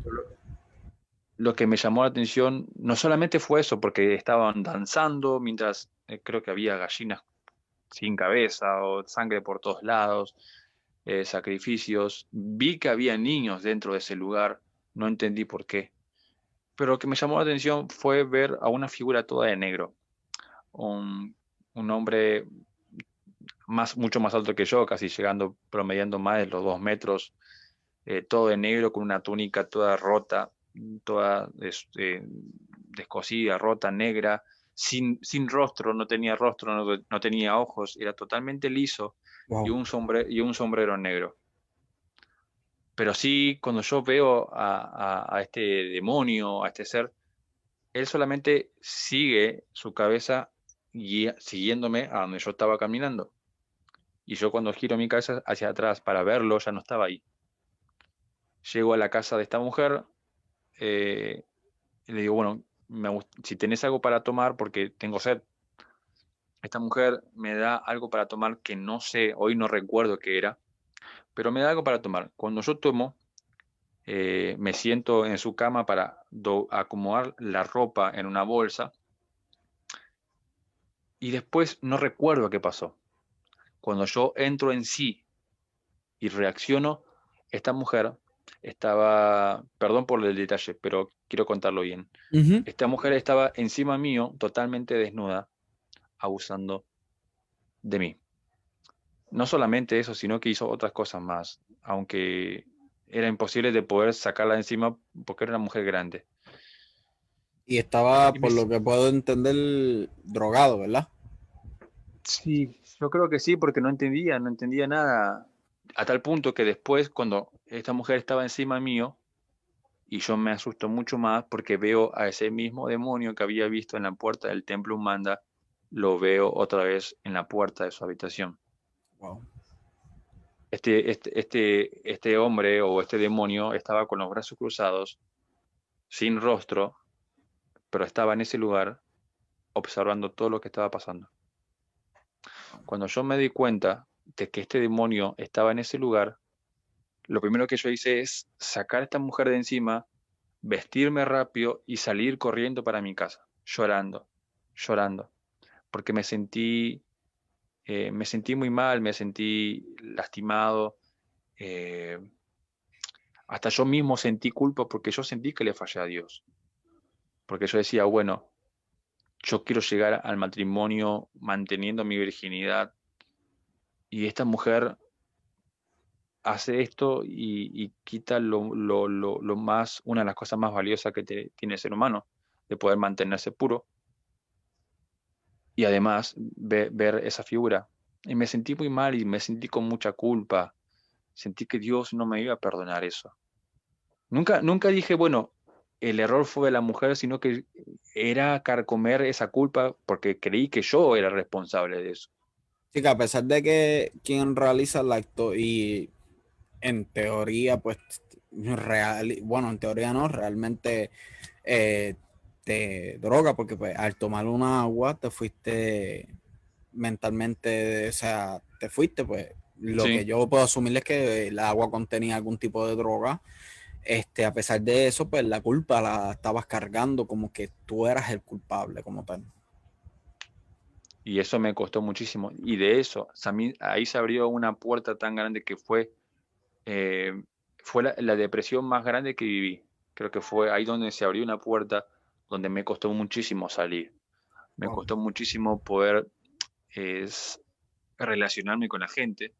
Lo que me llamó la atención no solamente fue eso, porque estaban danzando mientras creo que había gallinas sin cabeza o sangre por todos lados, sacrificios. Vi que había niños dentro de ese lugar, no entendí por qué. Pero lo que me llamó la atención fue ver a una figura toda de negro, un, un hombre mucho más alto que yo, casi llegando, promediando más de los 2 metros, todo de negro, con una túnica toda rota, toda descosida, rota, negra, sin rostro, no tenía rostro, no tenía ojos, era totalmente liso y Wow. y un sombrero negro. Pero sí, cuando yo veo a este demonio, a este ser, él solamente sigue su cabeza siguiéndome a donde yo estaba caminando. Y yo cuando giro mi cabeza hacia atrás para verlo, ya no estaba ahí. Llego a la casa de esta mujer, eh, y le digo, bueno, si tenés algo para tomar, porque tengo sed. Esta mujer me da algo para tomar que no sé, hoy no recuerdo qué era, pero me da algo para tomar. Cuando yo tomo, me siento en su cama para acomodar la ropa en una bolsa y después no recuerdo qué pasó. Cuando yo entro en sí y reacciono, esta mujer estaba, perdón por el detalle, pero quiero contarlo bien. Ujú. Esta mujer estaba encima mío, totalmente desnuda, abusando de mí. No solamente eso, sino que hizo otras cosas más, aunque era imposible de poder sacarla de encima porque era una mujer grande. Y estaba, Y por lo que puedo entender, drogado, ¿verdad? sí, yo creo que sí, porque no entendía nada, a tal punto que después, cuando esta mujer estaba encima mío, y yo me asusto mucho más porque veo a ese mismo demonio que había visto en la puerta del templo Umanda, lo veo otra vez en la puerta de su habitación. Wow. Este hombre o este demonio estaba con los brazos cruzados, sin rostro, pero estaba en ese lugar observando todo lo que estaba pasando. Cuando yo me di cuenta de que este demonio estaba en ese lugar, lo primero que yo hice es sacar a esta mujer de encima, vestirme rápido y salir corriendo para mi casa, llorando, llorando, porque me sentí muy mal, me sentí lastimado, eh, hasta yo mismo sentí culpa porque yo sentí que le fallé a Dios, porque yo decía, bueno, yo quiero llegar al matrimonio manteniendo mi virginidad y esta mujer hace esto y quita lo más, una de las cosas más valiosas que tiene el ser humano, de poder mantenerse puro y además ver esa figura. Y me sentí muy mal y me sentí con mucha culpa. Sentí que Dios no me iba a perdonar eso. Nunca dije, bueno, el error fue de la mujer, sino que era carcomer esa culpa porque creí que yo era responsable de eso. Sí, que a pesar de que quien realiza el acto y en teoría, pues, bueno, en teoría no, realmente eh, te droga, porque pues al tomar una agua te fuiste mentalmente, o sea, te fuiste, pues lo que Sí. yo puedo asumir es que el agua contenía algún tipo de droga. A pesar de eso, pues la culpa la estabas cargando como que tú eras el culpable como tal. Y eso me costó muchísimo. Y de eso, ahí se abrió una puerta tan grande que eh, fue la depresión más grande que viví. Creo que fue ahí donde se abrió una puerta donde me costó muchísimo salir. Me costó muchísimo poder relacionarme con la gente,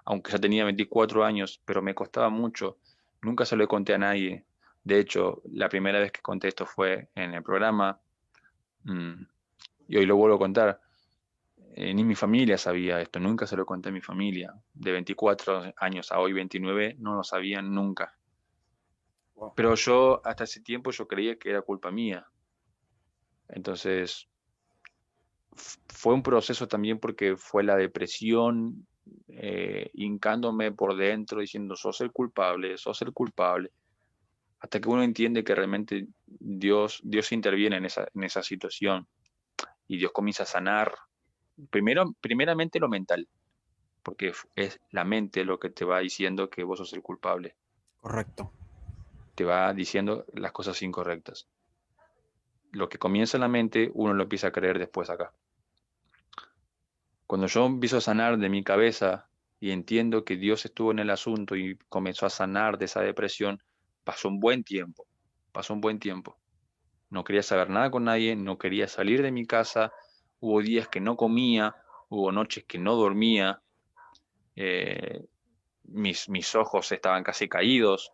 aunque ya tenía 24 años, pero me costaba mucho. Nunca se lo conté a nadie. De hecho, la primera vez que conté esto fue en el programa, mm, y hoy lo vuelvo a contar. Ni mi familia sabía esto, nunca se lo conté a mi familia. De 24 años a hoy 29, no lo sabían nunca. Wow. Pero yo, hasta ese tiempo, yo creía que era culpa mía. Entonces, fue un proceso también porque fue la depresión, hincándome por dentro, diciendo, sos el culpable, hasta que uno entiende que realmente Dios interviene en esa situación y Dios comienza a sanar, primeramente lo mental, porque es la mente lo que te va diciendo que vos sos el culpable, Correcto. te va diciendo las cosas incorrectas. Lo que comienza en la mente, uno lo empieza a creer después acá. Cuando yo empiezo a sanar de mi cabeza y entiendo que Dios estuvo en el asunto y comenzó a sanar de esa depresión, pasó un buen tiempo, pasó un buen tiempo. No quería saber nada con nadie, no quería salir de mi casa, hubo días que no comía, hubo noches que no dormía, eh, mis ojos estaban casi caídos,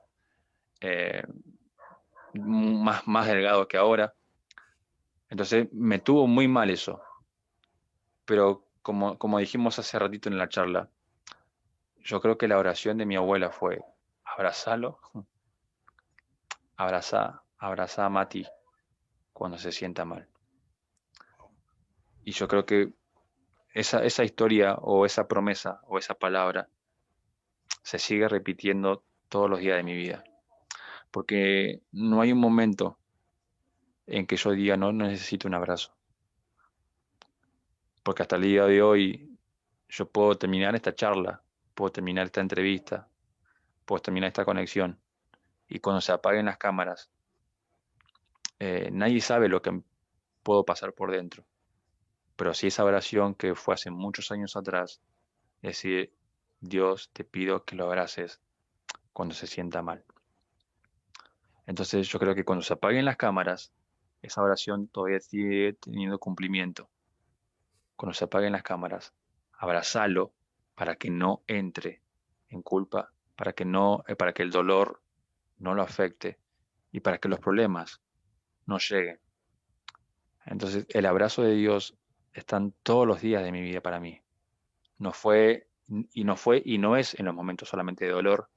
eh, más delgados que ahora. Entonces me tuvo muy mal eso, pero como dijimos hace ratito en la charla, yo creo que la oración de mi abuela fue, abrazalo, abraza a Mati cuando se sienta mal. Y yo creo que esa historia o esa promesa o esa palabra se sigue repitiendo todos los días de mi vida. Porque no hay un momento en que yo diga, no necesito un abrazo. Porque hasta el día de hoy yo puedo terminar esta charla, puedo terminar esta entrevista, puedo terminar esta conexión. Y cuando se apaguen las cámaras, nadie sabe lo que puedo pasar por dentro. Pero sí esa oración que fue hace muchos años atrás, es decir, Dios, te pido que lo abraces cuando se sienta mal. Entonces yo creo que cuando se apaguen las cámaras, esa oración todavía sigue teniendo cumplimiento. Cuando se apaguen las cámaras, abrazalo para que no entre en culpa, para que no, para que el dolor no lo afecte y para que los problemas no lleguen. Entonces el abrazo de Dios están todos los días de mi vida para mí. No fue y no es en los momentos solamente de dolor,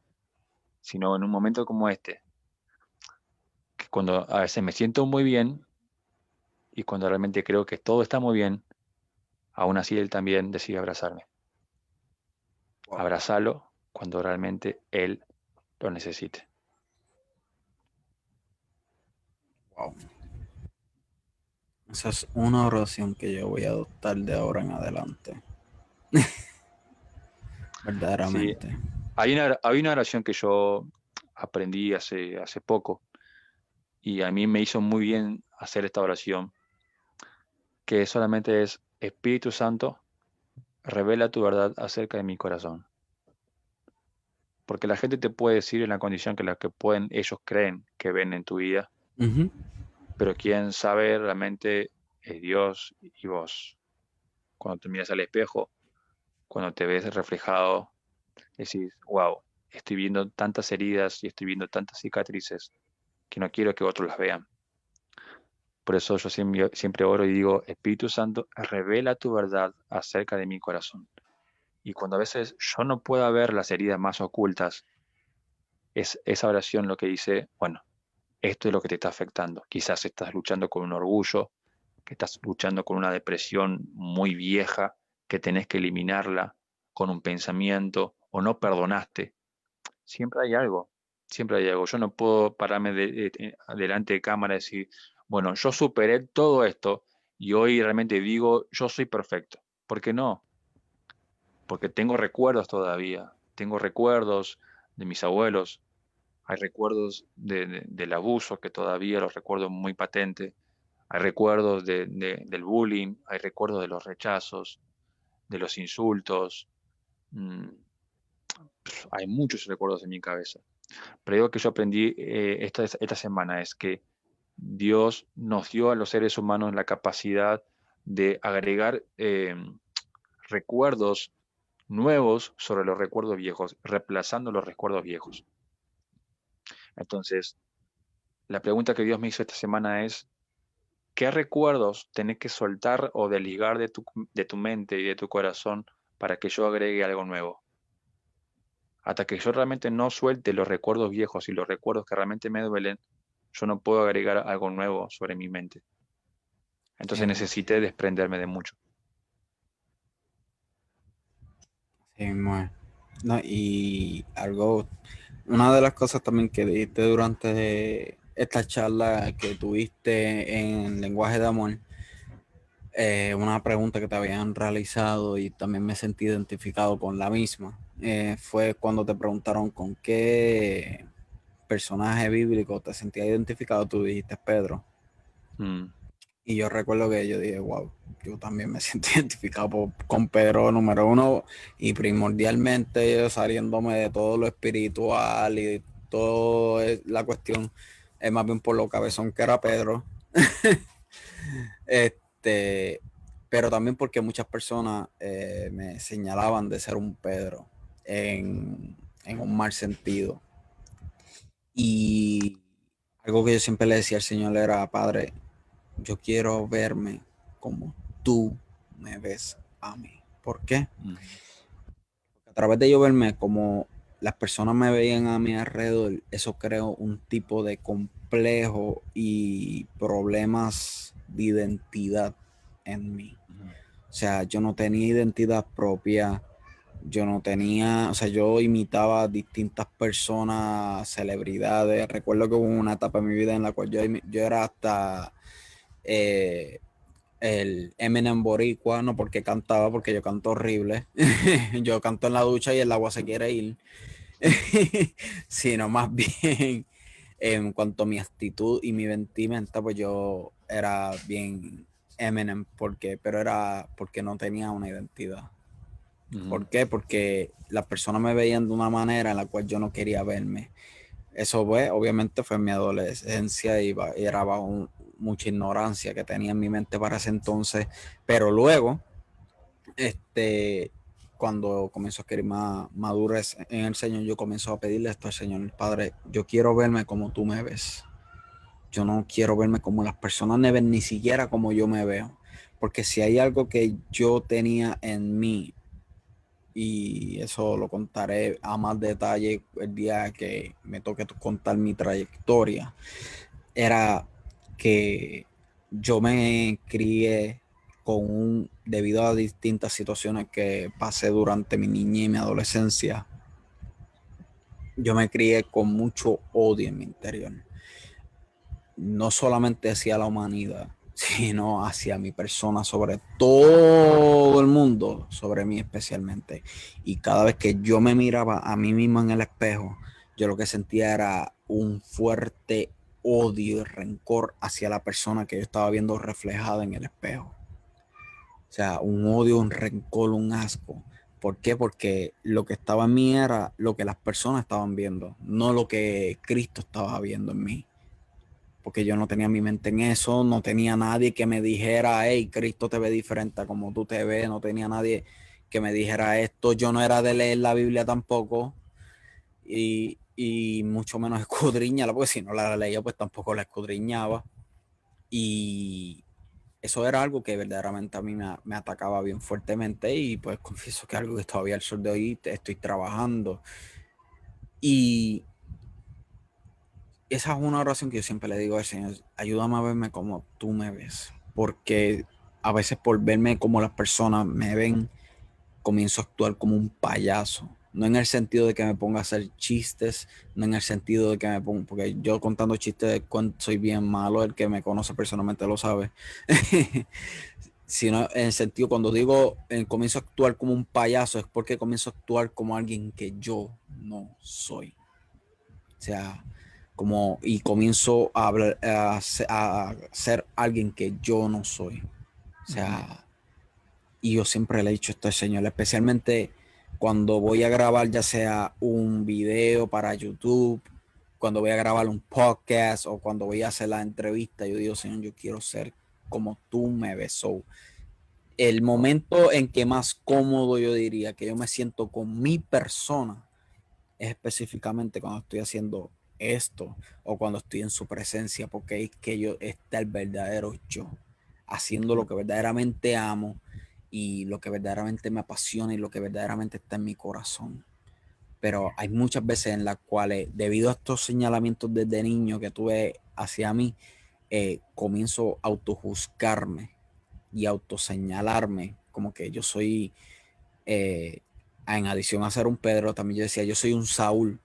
sino en un momento como este, que cuando a veces me siento muy bien y cuando realmente creo que todo está muy bien, aún así Él también decide abrazarme. Wow. Abrazarlo cuando realmente Él lo necesite. Wow. Esa es una oración que yo voy a adoptar de ahora en adelante. Sí, Verdaderamente. hay una oración que yo aprendí hace poco y a mí me hizo muy bien hacer esta oración, que solamente es Espíritu Santo, revela tu verdad acerca de mi corazón. Porque la gente te puede decir en la condición que la que pueden, ellos creen que ven en tu vida, Ujú. pero quien sabe realmente es Dios y vos. Cuando te miras al espejo, cuando te ves reflejado, decís, wow, estoy viendo tantas heridas y estoy viendo tantas cicatrices que no quiero que otros las vean. Por eso yo siempre oro y digo, Espíritu Santo, revela tu verdad acerca de mi corazón. Y cuando a veces yo no pueda ver las heridas más ocultas, es esa oración lo que dice, bueno, esto es lo que te está afectando. Quizás estás luchando con un orgullo, que estás luchando con una depresión muy vieja, que tenés que eliminarla con un pensamiento o no perdonaste. Siempre hay algo, siempre hay algo. Yo no puedo pararme delante de cámara y decir, bueno, yo superé todo esto y hoy realmente digo, yo soy perfecto. ¿Por qué no? Porque tengo recuerdos todavía, tengo recuerdos de mis abuelos, hay recuerdos del abuso que todavía los recuerdo muy patente, hay recuerdos del bullying, hay recuerdos de los rechazos, de los insultos, mm, hay muchos recuerdos en mi cabeza. Pero algo que yo aprendí esta semana es que Dios nos dio a los seres humanos la capacidad de agregar recuerdos nuevos sobre los recuerdos viejos, reemplazando los recuerdos viejos. Entonces, la pregunta que Dios me hizo esta semana es, ¿qué recuerdos tenés que soltar o desligar de tu mente y de tu corazón para que yo agregue algo nuevo? Hasta que yo realmente no suelte los recuerdos viejos y los recuerdos que realmente me duelen, yo no puedo agregar algo nuevo sobre mi mente. Sí, Entonces necesité desprenderme de mucho. sí, no, y algo, una de las cosas también que dijiste durante esta charla que tuviste en lenguaje de amor, una pregunta que te habían realizado y también me sentí identificado con la misma, fue cuando te preguntaron con qué personaje bíblico te sentías identificado, tú dijiste Pedro. Mm, Y yo recuerdo que yo dije, wow, yo también me siento identificado con Pedro número uno y primordialmente yo saliéndome de todo lo espiritual y toda la cuestión, es más bien por lo cabezón que era Pedro. Este, pero también porque muchas personas me señalaban de ser un Pedro en un mal sentido. Y algo que yo siempre le decía al Señor era, Padre, yo quiero verme como tú me ves a mí. ¿Por qué? mm, Porque a través de yo verme como las personas me veían a mi alrededor, eso creó un tipo de complejo y problemas de identidad en mí. mm, O sea, yo no tenía identidad propia, yo no tenía, o sea, yo imitaba a distintas personas, celebridades. Recuerdo que hubo una etapa en mi vida en la cual yo era hasta eh, el Eminem boricua, no porque cantaba, porque yo canto horrible. Yo canto en la ducha y el agua se quiere ir. Sino más bien en cuanto a mi actitud y mi vestimenta, pues yo era bien Eminem, pero era porque no tenía una identidad. mm, ¿Por qué? Porque las personas me veían de una manera en la cual yo no quería verme. Eso fue, obviamente fue en mi adolescencia y era bajo mucha ignorancia que tenía en mi mente para ese entonces, pero luego, este, cuando comenzó a adquirir más madurez en el Señor, yo comencé a pedirle esto al Señor, Padre, yo quiero verme como tú me ves. Yo no quiero verme como las personas me ven, ni siquiera como yo me veo. Porque si hay algo que yo tenía en mí, y eso lo contaré a más detalle el día que me toque contar mi trayectoria, era que yo me crié debido a distintas situaciones que pasé durante mi niñez y mi adolescencia, yo me crié con mucho odio en mi interior, no solamente hacia la humanidad, sino hacia mi persona, sobre todo el mundo, sobre mí especialmente. Y cada vez que yo me miraba a mí mismo en el espejo, yo lo que sentía era un fuerte odio y rencor hacia la persona que yo estaba viendo reflejada en el espejo. O sea, un odio, un rencor, un asco. ¿Por qué? Porque lo que estaba en mí era lo que las personas estaban viendo, no lo que Cristo estaba viendo en mí, porque yo no tenía mi mente en eso, no tenía nadie que me dijera, hey, Cristo te ve diferente a como tú te ves, no tenía nadie que me dijera esto, yo no era de leer la Biblia tampoco y mucho menos escudriñarla, porque si no la leía pues tampoco la escudriñaba y eso era algo que verdaderamente a mí me atacaba bien fuertemente y pues confieso que algo que todavía al sol de hoy estoy trabajando y esa es una oración que yo siempre le digo al Señor, ayúdame a verme como tú me ves, porque a veces por verme como las personas me ven, comienzo a actuar como un payaso, no en el sentido de que me ponga a hacer chistes, no en el sentido de que me ponga, porque yo contando chistes soy bien malo, el que me conoce personalmente lo sabe, sino en el sentido cuando digo comienzo a actuar como un payaso es porque comienzo a actuar como alguien que yo no soy. O sea, como y comienzo a hablar, a ser alguien que yo no soy. O mm, sea, y yo siempre le he dicho esto al Señor, especialmente cuando voy a grabar ya sea un video para YouTube, cuando voy a grabar un podcast o cuando voy a hacer la entrevista, yo digo, Señor, yo quiero ser como tú me ves. So, el momento en que más cómodo yo diría que yo me siento con mi persona es específicamente cuando estoy haciendo esto o cuando estoy en su presencia, porque es que yo está el verdadero yo, haciendo lo que verdaderamente amo y lo que verdaderamente me apasiona y lo que verdaderamente está en mi corazón. Pero hay muchas veces en las cuales, debido a estos señalamientos desde niño que tuve hacia mí, comienzo a autojuzgarme y autoseñalarme como que yo soy, en adición a ser un Pedro, también yo decía, yo soy un Saúl.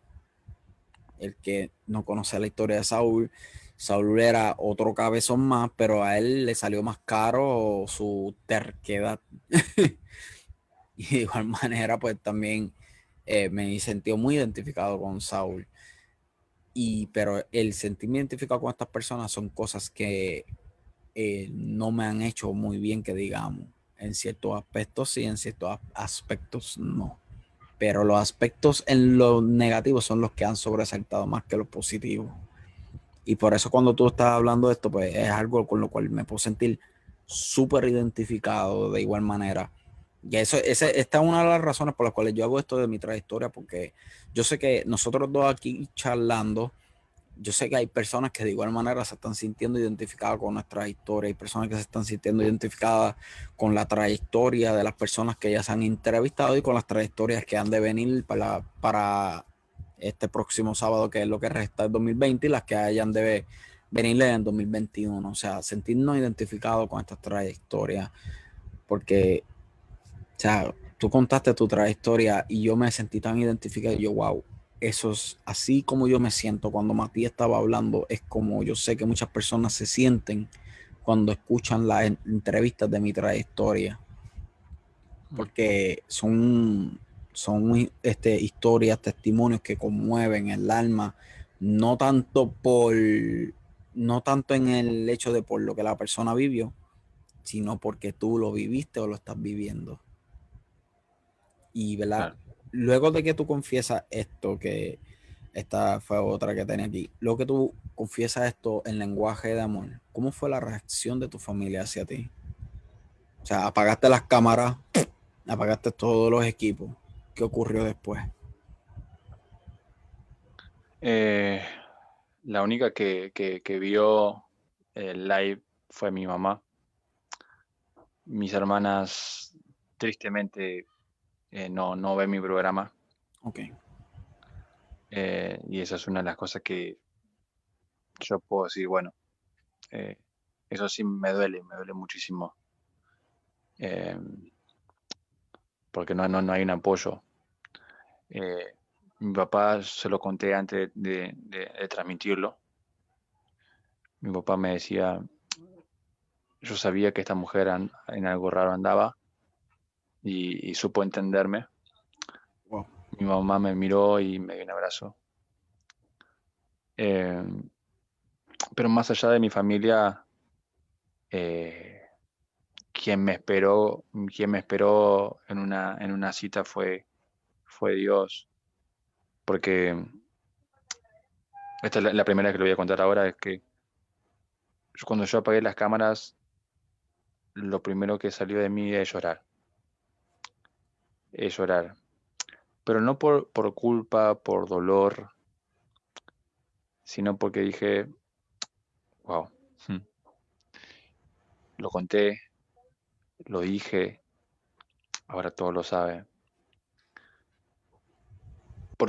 El que no conoce la historia de Saúl, Saúl era otro cabezón más, pero a él le salió más caro su terquedad. Y de igual manera, pues también me sentí muy identificado con Saúl. Pero el sentirme identificado con estas personas son cosas que no me han hecho muy bien, que digamos. En ciertos aspectos sí, en ciertos aspectos no. Pero los aspectos en lo negativo son los que han sobresaltado más que los positivos. Y por eso cuando tú estás hablando de esto, pues es algo con lo cual me puedo sentir súper identificado de igual manera. Y esta es una de las razones por las cuales yo hago esto de mi trayectoria, porque yo sé que nosotros dos aquí charlando, yo sé que hay personas que de igual manera se están sintiendo identificadas con nuestra historia, hay personas que se están sintiendo identificadas con la trayectoria de las personas que ya se han entrevistado y con las trayectorias que han de venir para este próximo sábado, que es lo que resta del 2020, y las que hayan de venir en el 2021. O sea, sentirnos identificados con estas trayectorias, porque, o sea, tú contaste tu trayectoria y yo me sentí tan identificado y yo, wow, eso es así como yo me siento cuando Matías estaba hablando, es como yo sé que muchas personas se sienten cuando escuchan las entrevistas de mi trayectoria, porque son historias, testimonios que conmueven el alma, no tanto no tanto en el hecho de por lo que la persona vivió, sino porque tú lo viviste o lo estás viviendo. Y, ¿verdad? Claro. Luego de que tú confiesas esto, que esta fue otra que tenía aquí, luego que tú confiesas esto en lenguaje de amor, ¿cómo fue la reacción de tu familia hacia ti? O sea, apagaste las cámaras, apagaste todos los equipos. ¿Qué ocurrió después? Eh, la única que vio el live fue mi mamá. Mis hermanas, tristemente, no ven mi programa. Ok. Y esa es una de las cosas que yo puedo decir, bueno, eh, eso sí me duele muchísimo, eh, porque no hay un apoyo. Mi papá se lo conté antes de transmitirlo. Mi papá me decía, yo sabía que esta mujer en algo raro andaba y supo entenderme. Wow. Mi mamá me miró y me dio un abrazo. Eh, pero más allá de mi familia, eh, quien me esperó en una cita fue Dios. Porque esta es la primera que le voy a contar ahora, es que cuando yo apagué las cámaras, lo primero que salió de mí es llorar. Pero no por culpa, por dolor, sino porque dije, wow, lo conté, lo dije, ahora todo lo sabe.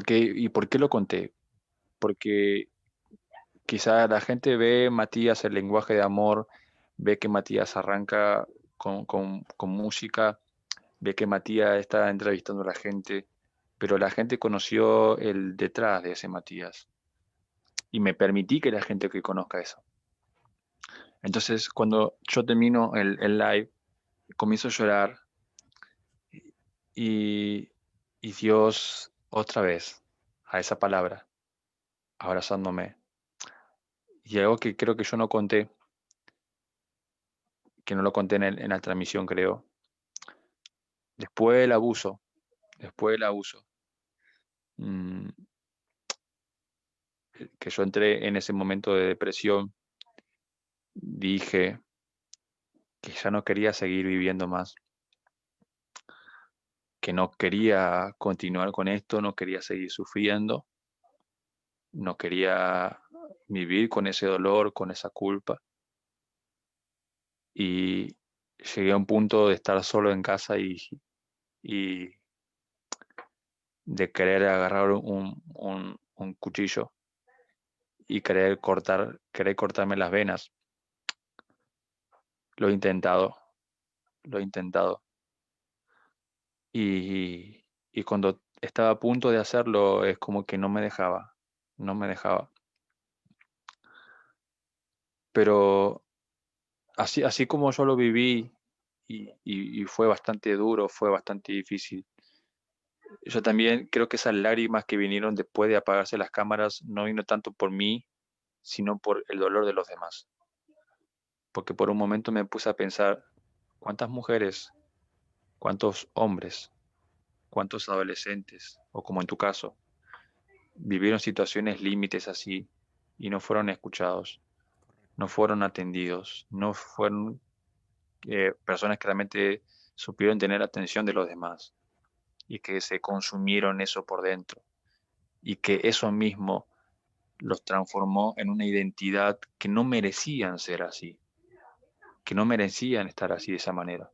¿Y por qué lo conté? Porque quizá la gente ve Matías el lenguaje de amor, ve que Matías arranca con música, ve que Matías está entrevistando a la gente, pero la gente conoció el detrás de ese Matías y me permití que la gente que conozca eso. Entonces, cuando yo termino el live, comienzo a llorar y, y Dios otra vez a esa palabra, abrazándome. Y algo que creo que yo no conté, que no lo conté en la transmisión, creo, después del abuso, después del abuso, mm, que yo entré en ese momento de depresión, dije que ya no quería seguir viviendo más, que no quería continuar con esto, no quería seguir sufriendo, no quería vivir con ese dolor, con esa culpa. Y llegué a un punto de estar solo en casa y de querer agarrar un cuchillo y querer cortarme las venas. Lo he intentado, lo he intentado. Y cuando estaba a punto de hacerlo, es como que no me dejaba, no me dejaba. Pero así como yo lo viví y fue bastante duro, fue bastante difícil. Yo también creo que esas lágrimas que vinieron después de apagarse las cámaras no vino tanto por mí, sino por el dolor de los demás. Porque por un momento me puse a pensar, ¿cuántas mujeres, cuántos hombres, cuántos adolescentes, o como en tu caso, vivieron situaciones límites así y no fueron escuchados, no fueron atendidos, no fueron personas que realmente supieron tener atención de los demás y que se consumieron eso por dentro y que eso mismo los transformó en una identidad que no merecían ser así, que no merecían estar así de esa manera.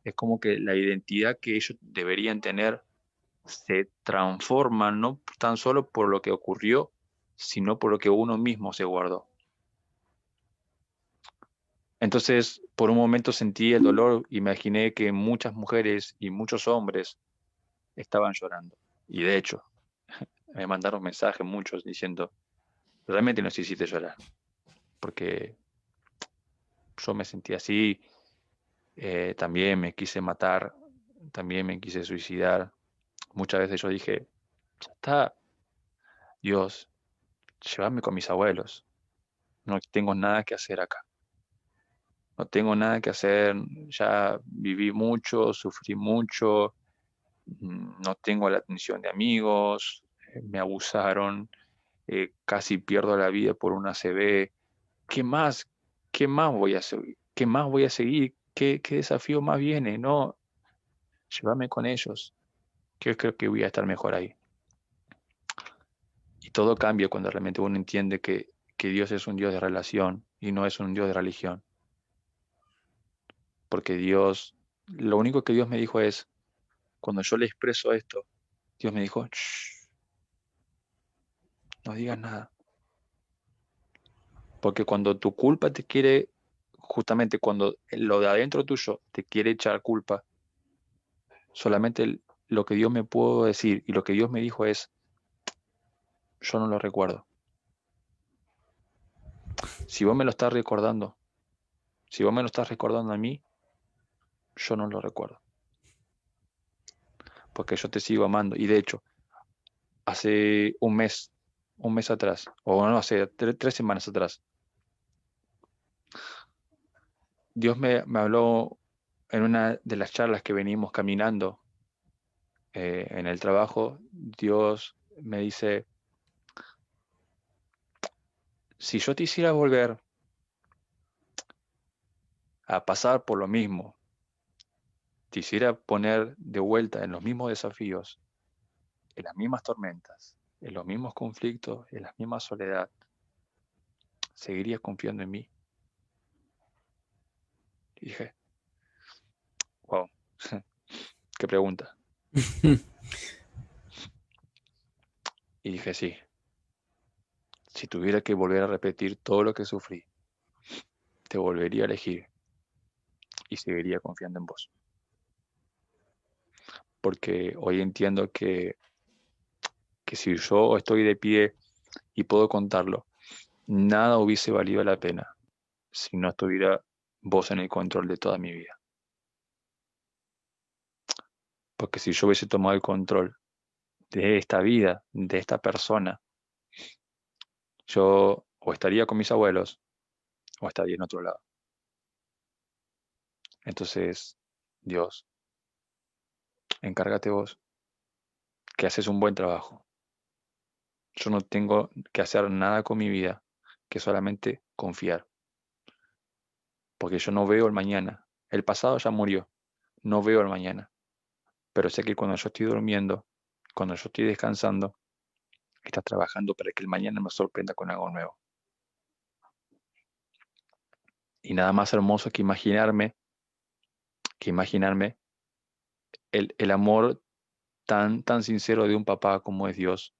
Es como que la identidad que ellos deberían tener se transforma no tan solo por lo que ocurrió, sino por lo que uno mismo se guardó. Entonces, por un momento sentí el dolor, imaginé que muchas mujeres y muchos hombres estaban llorando. Y de hecho, me mandaron mensajes muchos diciendo, realmente nos hiciste llorar, porque yo me sentí así, también me quise matar, también me quise suicidar. Muchas veces yo dije, ya está, Dios, llévame con mis abuelos, no tengo nada que hacer acá. No tengo nada que hacer, ya viví mucho, sufrí mucho, no tengo la atención de amigos, me abusaron, casi pierdo la vida por una ACV. ¿Qué más? ¿Qué más voy a seguir? ¿Qué más voy a seguir? ¿Qué desafío más viene? No, llévame con ellos, que yo creo que voy a estar mejor ahí. Y todo cambia cuando realmente uno entiende que Dios es un Dios de relación y no es un Dios de religión. Porque Dios, lo único que Dios me dijo es, cuando yo le expreso esto, Dios me dijo, "Shh, no digas nada. Porque cuando tu culpa te quiere, justamente cuando lo de adentro tuyo te quiere echar culpa, solamente lo que Dios me pudo decir y lo que Dios me dijo es, yo no lo recuerdo. Si vos me lo estás recordando, si vos me lo estás recordando a mí, yo no lo recuerdo. Porque yo te sigo amando. Y de hecho, hace un mes atrás, o no, hace 3 semanas atrás, Dios me habló en una de las charlas que venimos caminando en el trabajo. Dios me dice, si yo te hiciera volver a pasar por lo mismo, te hiciera poner de vuelta en los mismos desafíos, en las mismas tormentas, en los mismos conflictos, en la misma soledad, ¿seguirías confiando en mí? Y dije, wow, qué pregunta. Y dije, sí, si tuviera que volver a repetir todo lo que sufrí, te volvería a elegir y seguiría confiando en vos. Porque hoy entiendo que si yo estoy de pie y puedo contarlo, nada hubiese valido la pena si no estuviera vos en el control de toda mi vida. Porque si yo hubiese tomado el control de esta vida, de esta persona, yo o estaría con mis abuelos o estaría en otro lado. Entonces, Dios, encárgate vos, que haces un buen trabajo. Yo no tengo que hacer nada con mi vida que solamente confiar, porque yo no veo el mañana, El pasado ya murió, no veo el mañana, pero sé que cuando yo estoy durmiendo, cuando yo estoy descansando, estás trabajando para que el mañana me sorprenda con algo nuevo. Y nada más hermoso que imaginarme el amor tan sincero de un papá como es Dios.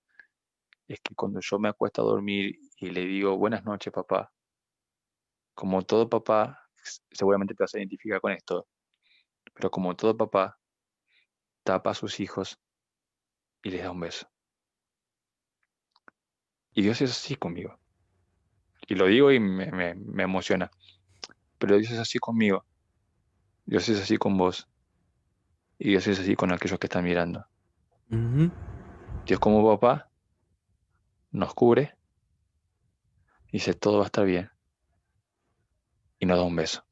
Es que cuando yo me acuesto a dormir y le digo buenas noches, papá, como todo papá, seguramente te vas a identificar con esto, pero como todo papá, tapa a sus hijos y les da un beso. Y Dios es así conmigo. Y lo digo y me emociona, pero Dios es así conmigo, Dios es así con vos y Dios es así con aquellos que están mirando. Ujú. Dios como papá nos cubre y dice todo va a estar bien y nos da un beso.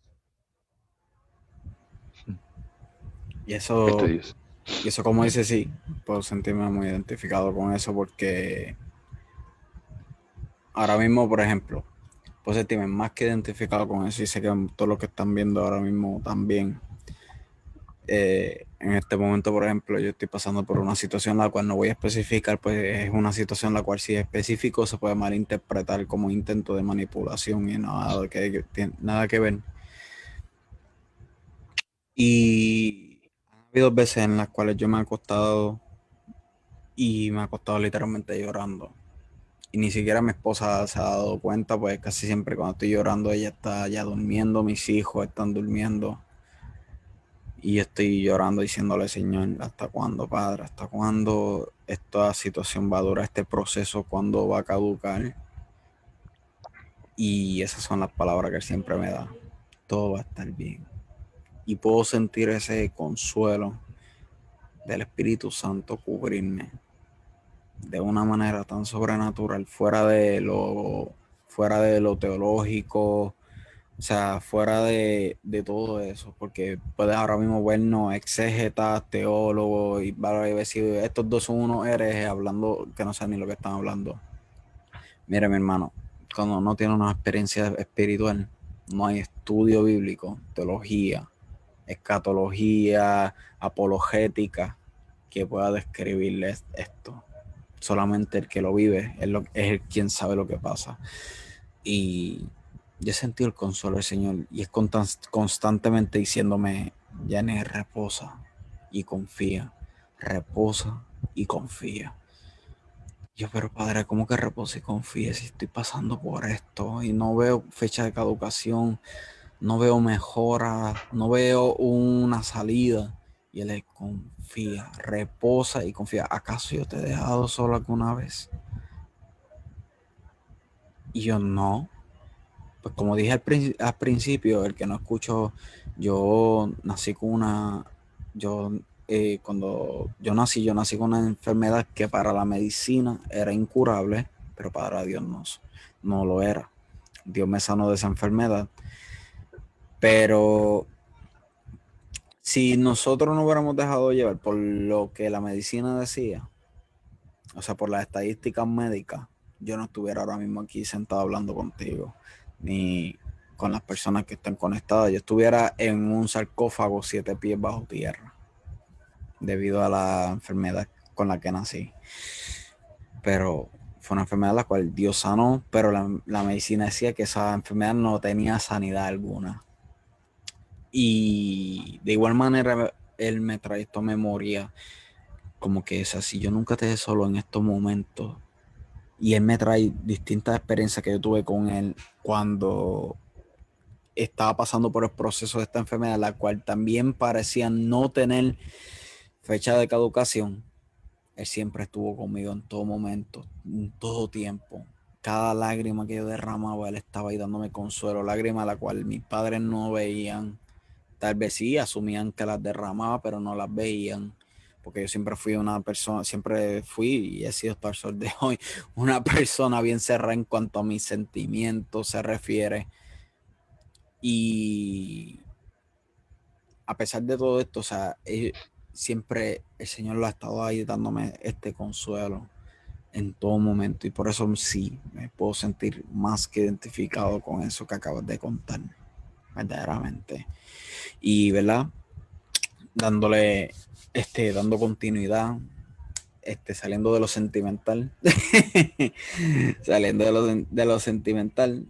Y Esto es eso, Dios. y eso como dice, sí, puedo sentirme muy identificado con eso porque ahora mismo, por ejemplo, puedo sentirme más que identificado con eso y sé que todos los que están viendo ahora mismo también. En este momento, por ejemplo, yo estoy pasando por una situación la cual no voy a especificar, pues es una situación la cual si es específico se puede malinterpretar como intento de manipulación y nada que ver. Y ha habido veces en las cuales yo me he acostado y me he acostado literalmente llorando. Y ni siquiera mi esposa se ha dado cuenta, pues casi siempre cuando estoy llorando ella está ya durmiendo, mis hijos están durmiendo. Y yo estoy llorando diciéndole, Señor, ¿hasta cuándo, Padre? ¿Hasta cuándo esta situación va a durar, este proceso, cuándo va a caducar? Y esas son las palabras que Él siempre me da. Todo va a estar bien. Y puedo sentir ese consuelo del Espíritu Santo cubrirme de una manera tan sobrenatural, fuera de lo teológico, o sea, fuera de todo eso, porque puedes ahora mismo vernos exégetas, teólogos, y vale, decir, estos dos son unos herejes hablando que no saben ni lo que están hablando. Mire, mi hermano, cuando no tiene una experiencia espiritual, no hay estudio bíblico, teología, escatología, apologética, que pueda describirles esto. Solamente el que lo vive es el quien sabe lo que pasa. Y yo he sentido el consuelo del Señor y es constantemente diciéndome, Janet, reposa y confía, reposa y confía. Yo, pero Padre, ¿cómo que reposa y confía si estoy pasando por esto y no veo fecha de caducación, no veo mejora, no veo una salida? Y él confía, reposa y confía. ¿Acaso yo te he dejado solo alguna vez? Y yo no. Pues como dije al principio, el que no escucho, yo nací con una, yo cuando yo nací con una enfermedad que para la medicina era incurable, pero para Dios no lo era. Dios me sanó de esa enfermedad. Pero si nosotros no hubiéramos dejado llevar por lo que la medicina decía, o sea, por las estadísticas médicas, yo no estuviera ahora mismo aquí sentado hablando contigo, ni con las personas que están conectadas. Yo estuviera en un sarcófago 7 pies bajo tierra, debido a la enfermedad con la que nací. Pero fue una enfermedad la cual Dios sanó, pero la medicina decía que esa enfermedad no tenía sanidad alguna. Y de igual manera, Él me trae esto a memoria, como que es así, yo nunca te dejé solo en estos momentos. Y él me trae distintas experiencias que yo tuve con él cuando estaba pasando por el proceso de esta enfermedad, la cual también parecía no tener fecha de caducación. Él siempre estuvo conmigo en todo momento, en todo tiempo. Cada lágrima que yo derramaba, él estaba ahí dándome consuelo, lágrima la cual mis padres no veían. Tal vez sí, asumían que las derramaba, pero no las veían. Porque yo siempre fui una persona, siempre fui y he sido hasta el sol de hoy, una persona bien cerrada en cuanto a mis sentimientos se refiere. Y a pesar de todo esto, o sea, siempre el Señor lo ha estado ahí dándome este consuelo en todo momento. Y por eso sí, me puedo sentir más que identificado con eso que acabas de contar. verdaderamente. Y, ¿verdad? Dándole, dando continuidad, saliendo de lo sentimental, saliendo de lo sentimental,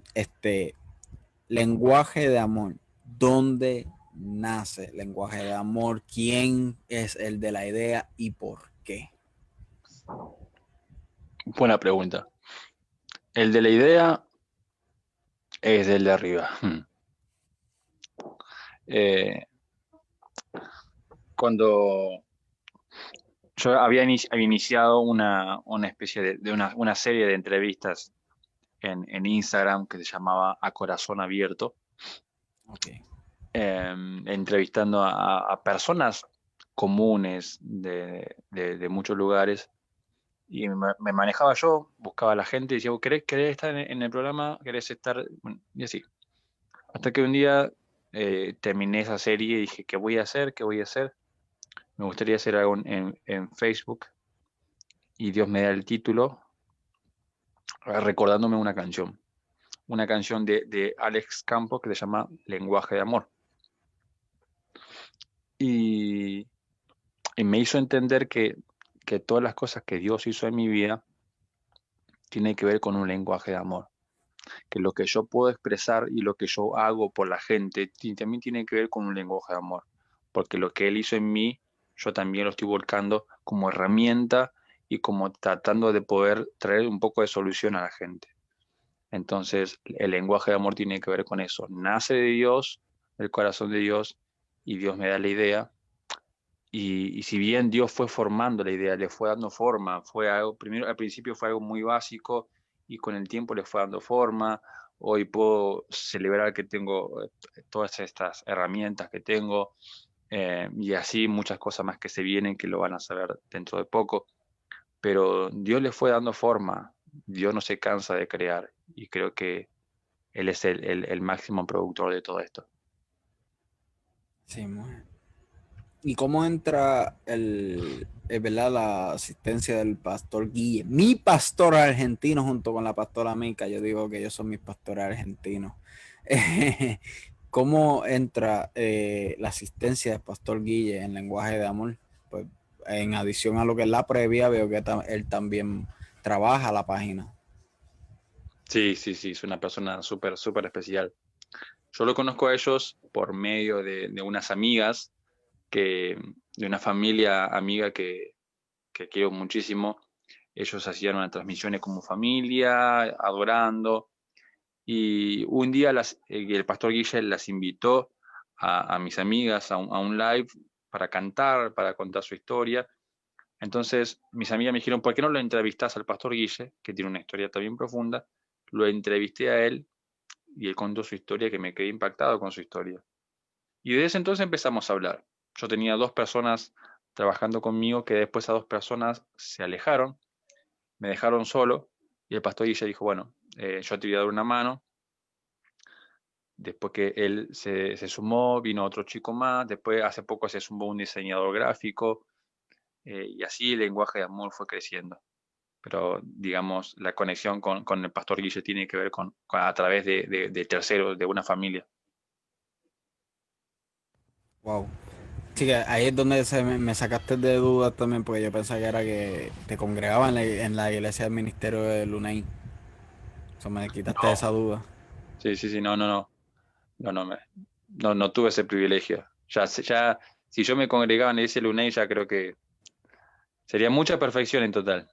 lenguaje de amor, ¿dónde nace lenguaje de amor? ¿Quién es el de la idea y por qué? Buena pregunta. El de la idea es del de arriba. Eh, cuando yo había iniciado una especie de una serie de entrevistas en Instagram que se llamaba A Corazón Abierto, Ok. entrevistando a personas comunes de muchos lugares. Y me manejaba yo, buscaba a la gente y decía, ¿querés estar en el programa? ¿Querés estar? Bueno, y así. Hasta que un día terminé esa serie y dije, ¿qué voy a hacer? ¿Qué voy a hacer? Me gustaría hacer algo en Facebook y Dios me da el título recordándome una canción de Alex Campos que se llama Lenguaje de Amor. Y, y me hizo entender que todas las cosas que Dios hizo en mi vida tienen que ver con un lenguaje de amor. Que lo que yo puedo expresar y lo que yo hago por la gente también tiene que ver con un lenguaje de amor. Porque lo que Él hizo en mí, yo también lo estoy volcando como herramienta y como tratando de poder traer un poco de solución a la gente. Entonces, el lenguaje de amor tiene que ver con eso. Nace de Dios, del corazón de Dios, y Dios me da la idea. Y si bien Dios fue formando la idea, le fue dando forma, fue algo, primero al principio fue algo muy básico y con el tiempo le fue dando forma. Hoy puedo celebrar que tengo todas estas herramientas que tengo y así muchas cosas más que se vienen que lo van a saber dentro de poco. Pero Dios le fue dando forma, Dios no se cansa de crear y creo que Él es el máximo productor de todo esto. Sí, mujer. ¿Y cómo entra ¿verdad? La asistencia del pastor Guille? Mi pastor argentino junto con la pastora Mica. Yo digo que ellos son mis pastores argentinos. ¿Cómo entra la asistencia del pastor Guille en lenguaje de amor? Pues en adición a lo que es la previa, veo que él también trabaja la página. Sí, sí, sí, es una persona súper, súper especial. Yo lo conozco a ellos por medio de unas amigas, de una familia amiga que quiero muchísimo. Ellos hacían unas transmisiones como familia, adorando, y un día el pastor Guille las invitó a mis amigas a un live para cantar, para contar su historia. Entonces mis amigas me dijeron, ¿por qué no lo entrevistas al pastor Guille, que tiene una historia también profunda? Lo entrevisté a él y él contó su historia, que me quedé impactado con su historia. Y desde ese entonces empezamos a hablar. Yo tenía dos personas trabajando conmigo que después a dos personas se alejaron, me dejaron solo y el pastor Guille dijo, bueno, yo te voy a dar una mano. Después que él se sumó, vino otro chico más, después hace poco se sumó un diseñador gráfico y así el lenguaje de amor fue creciendo. Pero digamos, la conexión con el pastor Guille tiene que ver a través de terceros, de una familia. Wow. Sí, que ahí es donde me sacaste de dudas también, porque yo pensaba que era que te congregaba en la iglesia del ministerio de Lunay. Eso me quitaste esa No, duda. sí, sí, sí, no, no, no, no, no, no tuve ese privilegio. Ya, si yo me congregaba en ese Lunay, ya creo que sería mucha perfección en total.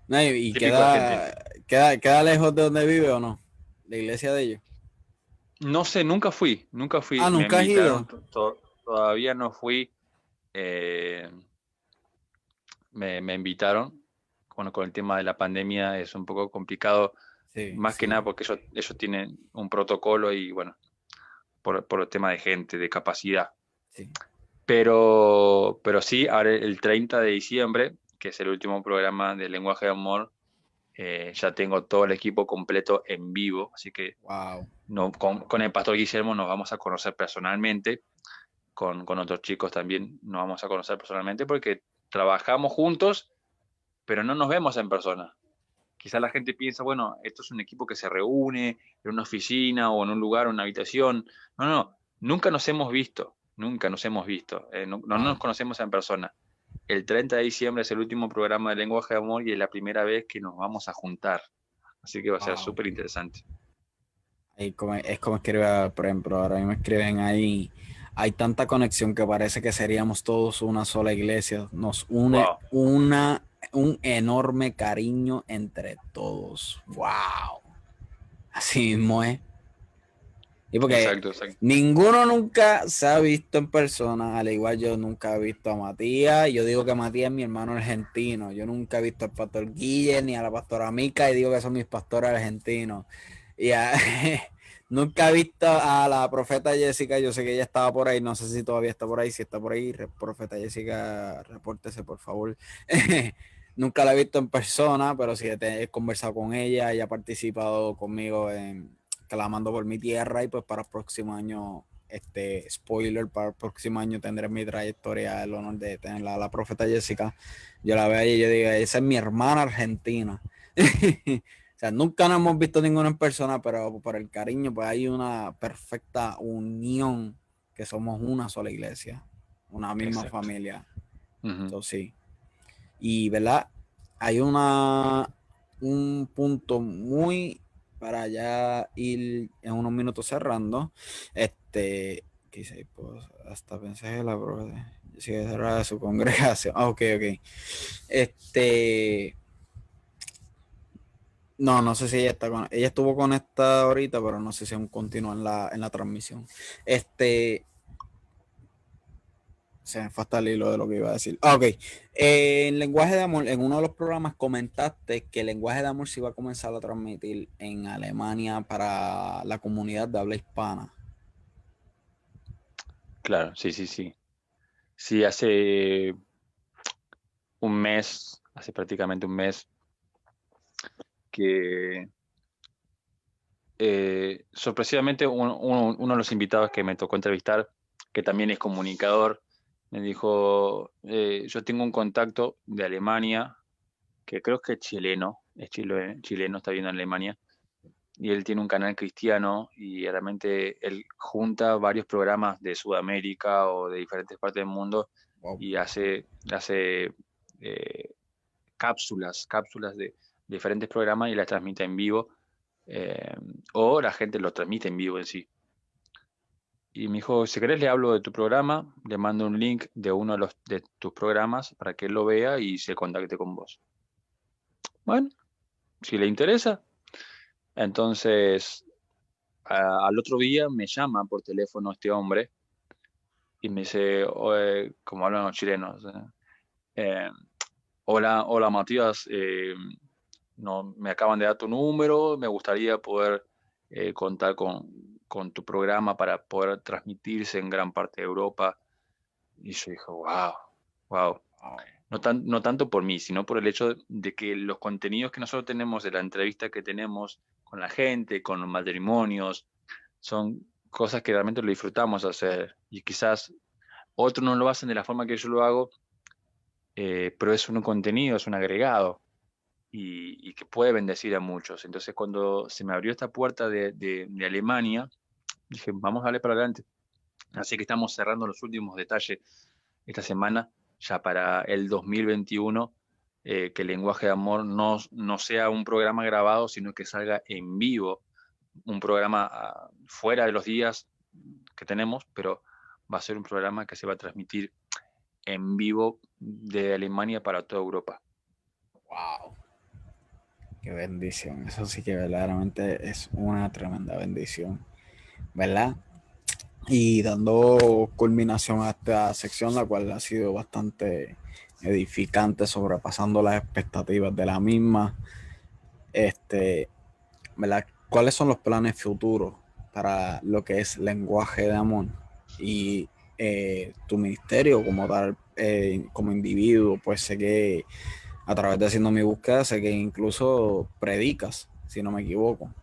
No, y Típico argentino. queda lejos de donde vive o no, la iglesia de ellos. No sé, nunca Ah, fui, me ¿nunca has invitaron, ido? todavía no fui, eh, me invitaron. Bueno, con el tema de la pandemia es un poco complicado, Sí, más que sí, nada porque ellos tienen un protocolo y bueno, por el tema de gente, de capacidad. sí. Pero sí, ahora el 30 de diciembre, que es el último programa de Lenguaje de Amor, ya tengo todo el equipo completo en vivo, así que Wow. no, con el pastor Guillermo nos vamos a conocer personalmente, con otros chicos también nos vamos a conocer personalmente porque trabajamos juntos, pero no nos vemos en persona. quizás la gente piensa, bueno, esto es un equipo que se reúne en una oficina o en un lugar o en una habitación. No, no, nunca nos hemos visto, nunca nos hemos visto, no nos Wow. conocemos en persona. El 30 de diciembre es el último programa de Lenguaje de Amor y es la primera vez que nos vamos a juntar. Así que va a ser Wow. súper interesante. Es como escribe, por ejemplo, ahora mismo escriben ahí, hay tanta conexión que parece que seríamos todos una sola iglesia. Nos une Wow. un enorme cariño entre todos. Wow. Así mismo es. Y porque Exacto, exacto. ninguno nunca se ha visto en persona, al igual yo nunca he visto a Matías. Yo digo que Matías es mi hermano argentino. Yo nunca he visto al pastor Guille ni a la pastora Mica y digo que son mis pastores argentinos. Y nunca he visto a la profeta Jessica. Yo sé que ella estaba por ahí, no sé si todavía está por ahí. Si está por ahí, profeta Jessica, repórtese por favor. Nunca la he visto en persona, pero sí he conversado con ella. Ella ha participado conmigo en clamando por mi tierra y pues para el próximo año, spoiler, para el próximo año tendré mi trayectoria, el honor de tener a la profeta Jessica. Yo la veo y yo digo, esa es mi hermana argentina. O sea, nunca nos hemos visto ninguno en persona, pero por el cariño, pues hay una perfecta unión, que somos una sola iglesia, una misma Exacto. familia. Ujú. Entonces, sí. Y, ¿verdad? Hay un punto muy para ya ir en unos minutos cerrando. Que dice, pues, hasta pensé que la sigue cerrada de su congregación. Ah, ok, ok. No, no sé si ella está ella estuvo conectada ahorita, pero no sé si aún continúa en la transmisión. Se me falta el hilo de lo que iba a decir. Ah, ok. En Lenguaje de Amor, en uno de los programas comentaste que el Lenguaje de Amor se iba a comenzar a transmitir en Alemania para la comunidad de habla hispana. Claro, sí, sí, sí. Sí, hace un mes, hace prácticamente un mes, que sorpresivamente uno de los invitados que me tocó entrevistar, que también es comunicador, me dijo, yo tengo un contacto de Alemania, que creo que es chileno, está viendo en Alemania, y él tiene un canal cristiano y realmente él junta varios programas de Sudamérica o de diferentes partes del mundo Wow. y hace eh, cápsulas de diferentes programas y las transmite en vivo, eh, o la gente lo transmite en vivo en sí. Y me dijo, si querés le hablo de tu programa, le mando un link de uno de tus programas para que él lo vea y se contacte con vos. Bueno, si le interesa, entonces al otro día me llama por teléfono este hombre y me dice, "Oye", como hablan los chilenos, eh, hola, hola Matías, no, me acaban de dar tu número, me gustaría poder contar con tu programa para poder transmitirse en gran parte de Europa. Y yo dije, wow, wow. Wow. No tanto por mí, sino por el hecho de que los contenidos que nosotros tenemos, de la entrevista que tenemos con la gente, con los matrimonios, son cosas que realmente lo disfrutamos hacer. Y quizás otros no lo hacen de la forma que yo lo hago, pero es un contenido, es un agregado y que puede bendecir a muchos. Entonces, cuando se me abrió esta puerta de Alemania, dije, vamos a darle para adelante. Así que estamos cerrando los últimos detalles esta semana, ya para el 2021, que el lenguaje de amor no sea un programa grabado, sino que salga en vivo, un programa fuera de los días que tenemos, pero va a ser un programa que se va a transmitir en vivo de Alemania para toda Europa. Wow. Qué bendición. Eso sí que verdaderamente es una tremenda bendición, ¿verdad? Y dando culminación a esta sección, la cual ha sido bastante edificante, sobrepasando las expectativas de la misma. Este, ¿Verdad? ¿Cuáles son los planes futuros para lo que es lenguaje de amor y tu ministerio como tal, como individuo? Pues sé que a través de haciendo mi búsqueda, sé que incluso predicas, si no me equivoco.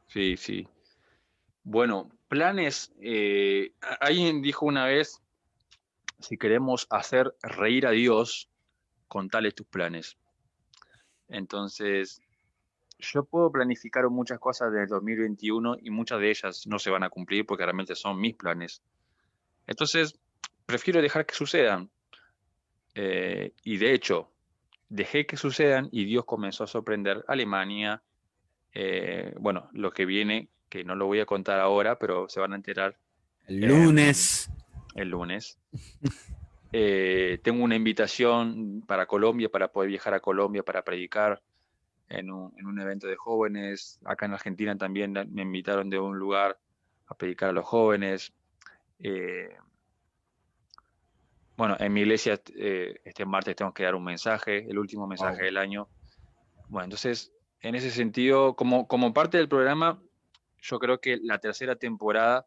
Sí, sí. Bueno, planes. Alguien dijo una vez, si queremos hacer reír a Dios, contale tus planes. Entonces, yo puedo planificar muchas cosas del 2021 y muchas de ellas no se van a cumplir porque realmente son mis planes. Entonces, prefiero dejar que sucedan. Y de hecho, dejé que sucedan y Dios comenzó a sorprender a Alemania. Bueno, lo que viene, que no lo voy a contar ahora, pero se van a enterar El em, lunes. el lunes. Tengo una invitación para Colombia, para poder viajar a Colombia para predicar en un evento de jóvenes. Acá en Argentina también me invitaron de un lugar a predicar a los jóvenes. Eh, bueno, en mi iglesia este martes tengo que dar un mensaje, el último mensaje Wow. del año. Bueno, entonces, en ese sentido, como parte del programa, yo creo que la tercera temporada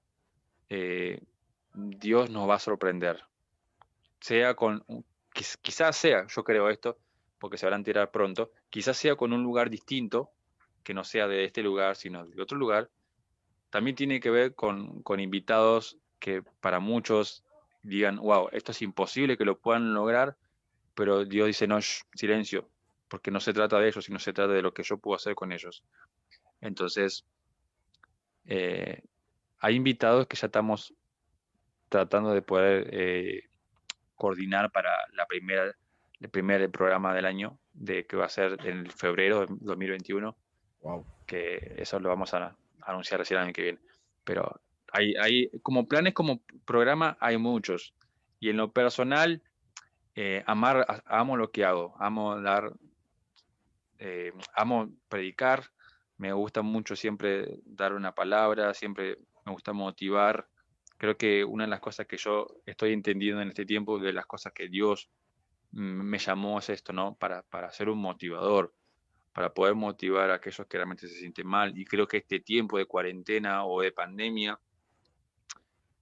Dios nos va a sorprender. Sea con, quizás sea, yo creo esto, porque se van a enterar pronto, quizás sea con un lugar distinto, que no sea de este lugar, sino de otro lugar. También tiene que ver con invitados que para muchos digan, wow, esto es imposible que lo puedan lograr, pero Dios dice, no, silencio, porque no se trata de ellos, sino se trata de lo que yo puedo hacer con ellos. Entonces, eh, hay invitados que ya estamos tratando de poder coordinar para el primer programa del año, de que va a ser en febrero de 2021, Wow. que eso lo vamos a anunciar recién el año que viene. Pero hay como planes, como programa, hay muchos. Y en lo personal, amo lo que hago, amo predicar, me gusta mucho siempre dar una palabra, siempre me gusta motivar. Creo que una de las cosas que yo estoy entendiendo en este tiempo, de las cosas que Dios me llamó es esto, ¿no? Para ser un motivador, para poder motivar a aquellos que realmente se sienten mal. Y creo que este tiempo de cuarentena o de pandemia,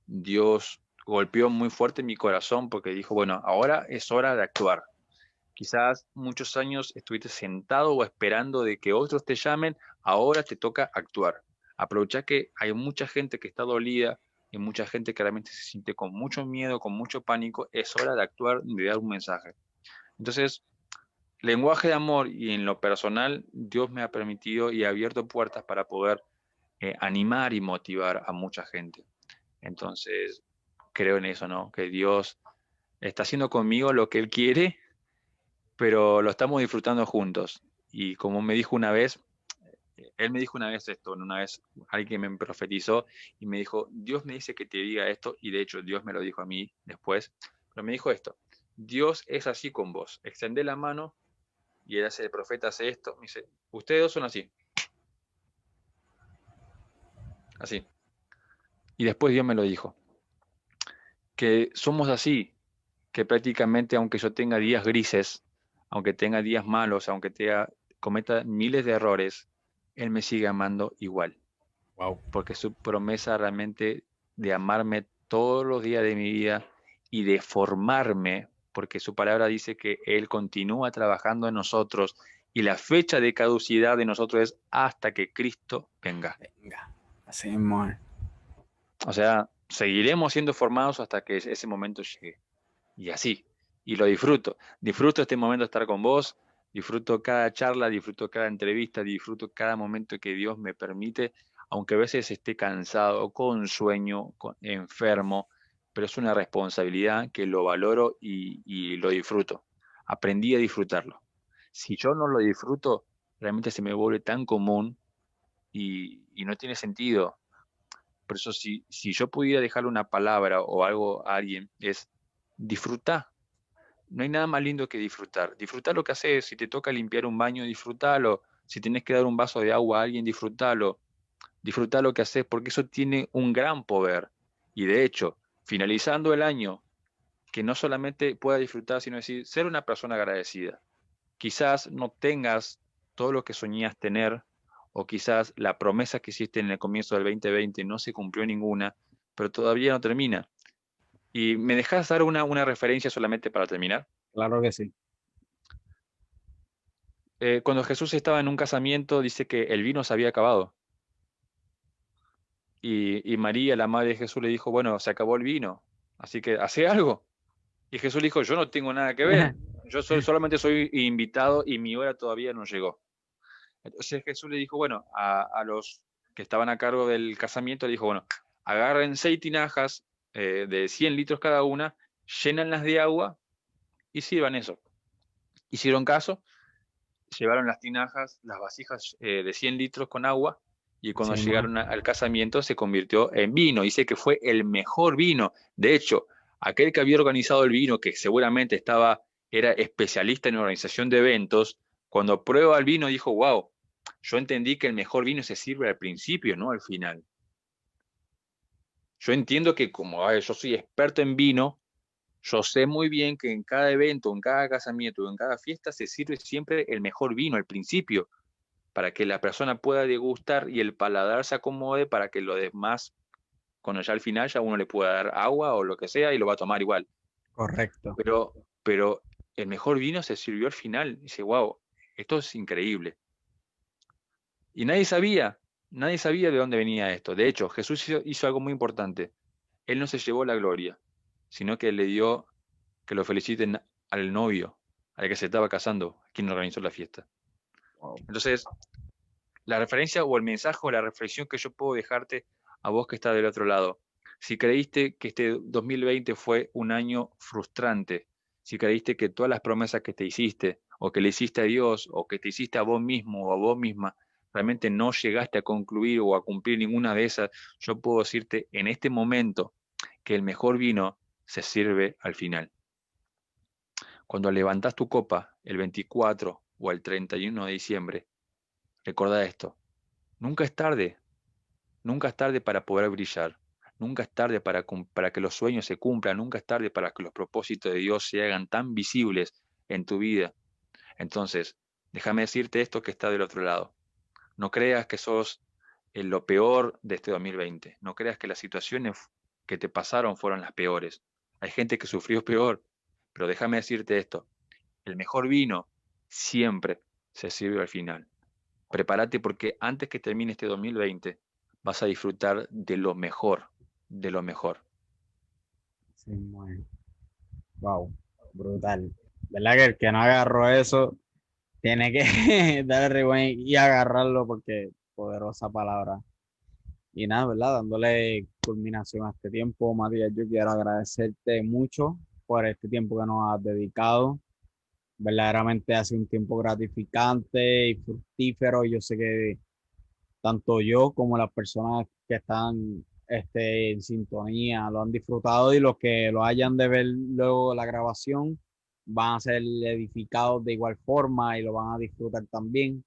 Dios golpeó muy fuerte mi corazón porque dijo, bueno, ahora es hora de actuar. Quizás muchos años estuviste sentado o esperando de que otros te llamen, ahora te toca actuar. Aprovecha que hay mucha gente que está dolida y mucha gente que realmente se siente con mucho miedo, con mucho pánico. Es hora de actuar, de dar un mensaje. Entonces, lenguaje de amor y en lo personal, Dios me ha permitido y ha abierto puertas para poder animar y motivar a mucha gente. Entonces, creo en eso, ¿no? Que Dios está haciendo conmigo lo que Él quiere, pero lo estamos disfrutando juntos. Y como me dijo una vez, Él me dijo una vez esto, una vez alguien me profetizó y me dijo, Dios me dice que te diga esto, y de hecho Dios me lo dijo a mí después, pero me dijo esto, Dios es así con vos, extendé la mano y él hace, el profeta hace esto, me dice, ustedes dos son así, así. Y después Dios me lo dijo, que somos así, que prácticamente aunque yo tenga días grises, aunque tenga días malos, aunque cometa miles de errores, Él me sigue amando igual, Wow. porque su promesa realmente de amarme todos los días de mi vida y de formarme, porque su palabra dice que Él continúa trabajando en nosotros y la fecha de caducidad de nosotros es hasta que Cristo venga. Venga. Así mismo es. O sea, seguiremos siendo formados hasta que ese momento llegue. Y así. Y lo disfruto. Disfruto este momento de estar con vos. Disfruto cada charla, disfruto cada entrevista, disfruto cada momento que Dios me permite, aunque a veces esté cansado, con sueño, enfermo, pero es una responsabilidad que lo valoro y lo disfruto. Aprendí a disfrutarlo. Si yo no lo disfruto, realmente se me vuelve tan común y no tiene sentido. Por eso, si yo pudiera dejarle una palabra o algo a alguien, es disfrutar. No hay nada más lindo que disfrutar. Disfrutar lo que haces. Si te toca limpiar un baño, disfrútalo. Si tienes que dar un vaso de agua a alguien, disfrútalo. Disfrutar lo que haces porque eso tiene un gran poder. Y de hecho, finalizando el año, que no solamente pueda disfrutar, sino decir, ser una persona agradecida. Quizás no tengas todo lo que soñías tener, o quizás la promesa que hiciste en el comienzo del 2020 no se cumplió ninguna, pero todavía no termina. ¿Y me dejas dar una referencia solamente para terminar? Claro que sí. Cuando Jesús estaba en un casamiento, dice que el vino se había acabado. Y María, la madre de Jesús, le dijo, bueno, se acabó el vino, así que hace algo. Y Jesús le dijo, yo no tengo nada que ver, yo solamente soy invitado y mi hora todavía no llegó. Entonces Jesús le dijo, bueno, a los que estaban a cargo del casamiento, le dijo, bueno, agarren 6 tinajas de 100 litros cada una, llénanlas de agua y sirvan eso. Hicieron caso, llevaron las tinajas, las vasijas de 100 litros con agua, y cuando Sí, man. llegaron al casamiento se convirtió en vino. Dice que fue el mejor vino. De hecho, aquel que había organizado el vino, que seguramente era especialista en organización de eventos, cuando prueba el vino dijo, wow, yo entendí que el mejor vino se sirve al principio, no al final. Yo entiendo que como yo soy experto en vino, yo sé muy bien que en cada evento, en cada casamiento, en cada fiesta se sirve siempre el mejor vino al principio, para que la persona pueda degustar y el paladar se acomode para que lo demás, cuando ya al final ya uno le pueda dar agua o lo que sea y lo va a tomar igual. Correcto. Pero el mejor vino se sirvió al final. Dice, wow, esto es increíble. Y nadie sabía de dónde venía esto. De hecho, Jesús hizo algo muy importante. Él no se llevó la gloria, sino que le dio que lo feliciten al novio, al que se estaba casando, quien organizó la fiesta. Wow. Entonces, la referencia o el mensaje o la reflexión que yo puedo dejarte a vos que estás del otro lado. Si creíste que este 2020 fue un año frustrante, si creíste que todas las promesas que te hiciste o que le hiciste a Dios o que te hiciste a vos mismo o a vos misma, realmente no llegaste a concluir o a cumplir ninguna de esas, yo puedo decirte en este momento que el mejor vino se sirve al final. Cuando levantás tu copa el 24 o el 31 de diciembre, recordá esto. Nunca es tarde, nunca es tarde para poder brillar, nunca es tarde para que los sueños se cumplan, nunca es tarde para que los propósitos de Dios se hagan tan visibles en tu vida. Entonces, déjame decirte esto que está del otro lado. No creas que sos lo peor de este 2020, no creas que las situaciones que te pasaron fueron las peores. Hay gente que sufrió peor, pero déjame decirte esto, el mejor vino siempre se sirve al final. Prepárate porque antes que termine este 2020 vas a disfrutar de lo mejor, de lo mejor. Sí, man. Wow. Brutal. ¿Verdad que el que no agarró eso tiene que darle rewind y agarrarlo porque poderosa palabra? Y nada, ¿verdad? Dándole culminación a este tiempo, Matías, yo quiero agradecerte mucho por este tiempo que nos has dedicado. Verdaderamente ha sido un tiempo gratificante y fructífero. Yo sé que tanto yo como las personas que están en sintonía lo han disfrutado y los que lo hayan de ver luego la grabación van a ser edificados de igual forma y lo van a disfrutar también.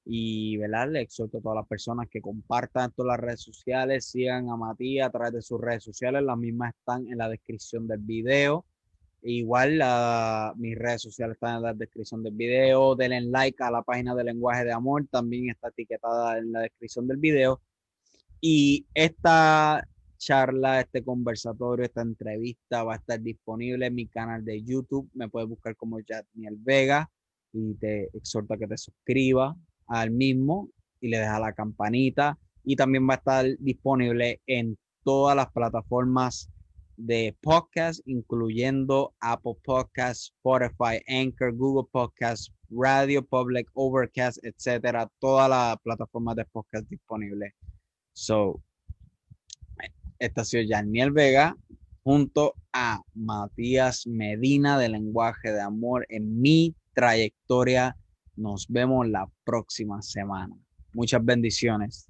Y, ¿verdad? Le exhorto a todas las personas que compartan esto en las redes sociales, sigan a Matías a través de sus redes sociales, las mismas están en la descripción del video. Igual mis redes sociales están en la descripción del video, denle like a la página de Lenguaje de Amor, también está etiquetada en la descripción del video. Y esta charla, este conversatorio, esta entrevista va a estar disponible en mi canal de YouTube. Me puedes buscar como Jatniel Vega y te exhorto a que te suscribas al mismo y le dejas la campanita. Y también va a estar disponible en todas las plataformas de podcast, incluyendo Apple Podcasts, Spotify, Anchor, Google Podcasts, Radio Public, Overcast, etcétera. Todas las plataformas de podcast disponibles. So, esta ha sido Janiel Vega junto a Matías Medina de Lenguaje de Amor en mi trayectoria. Nos vemos la próxima semana. Muchas bendiciones.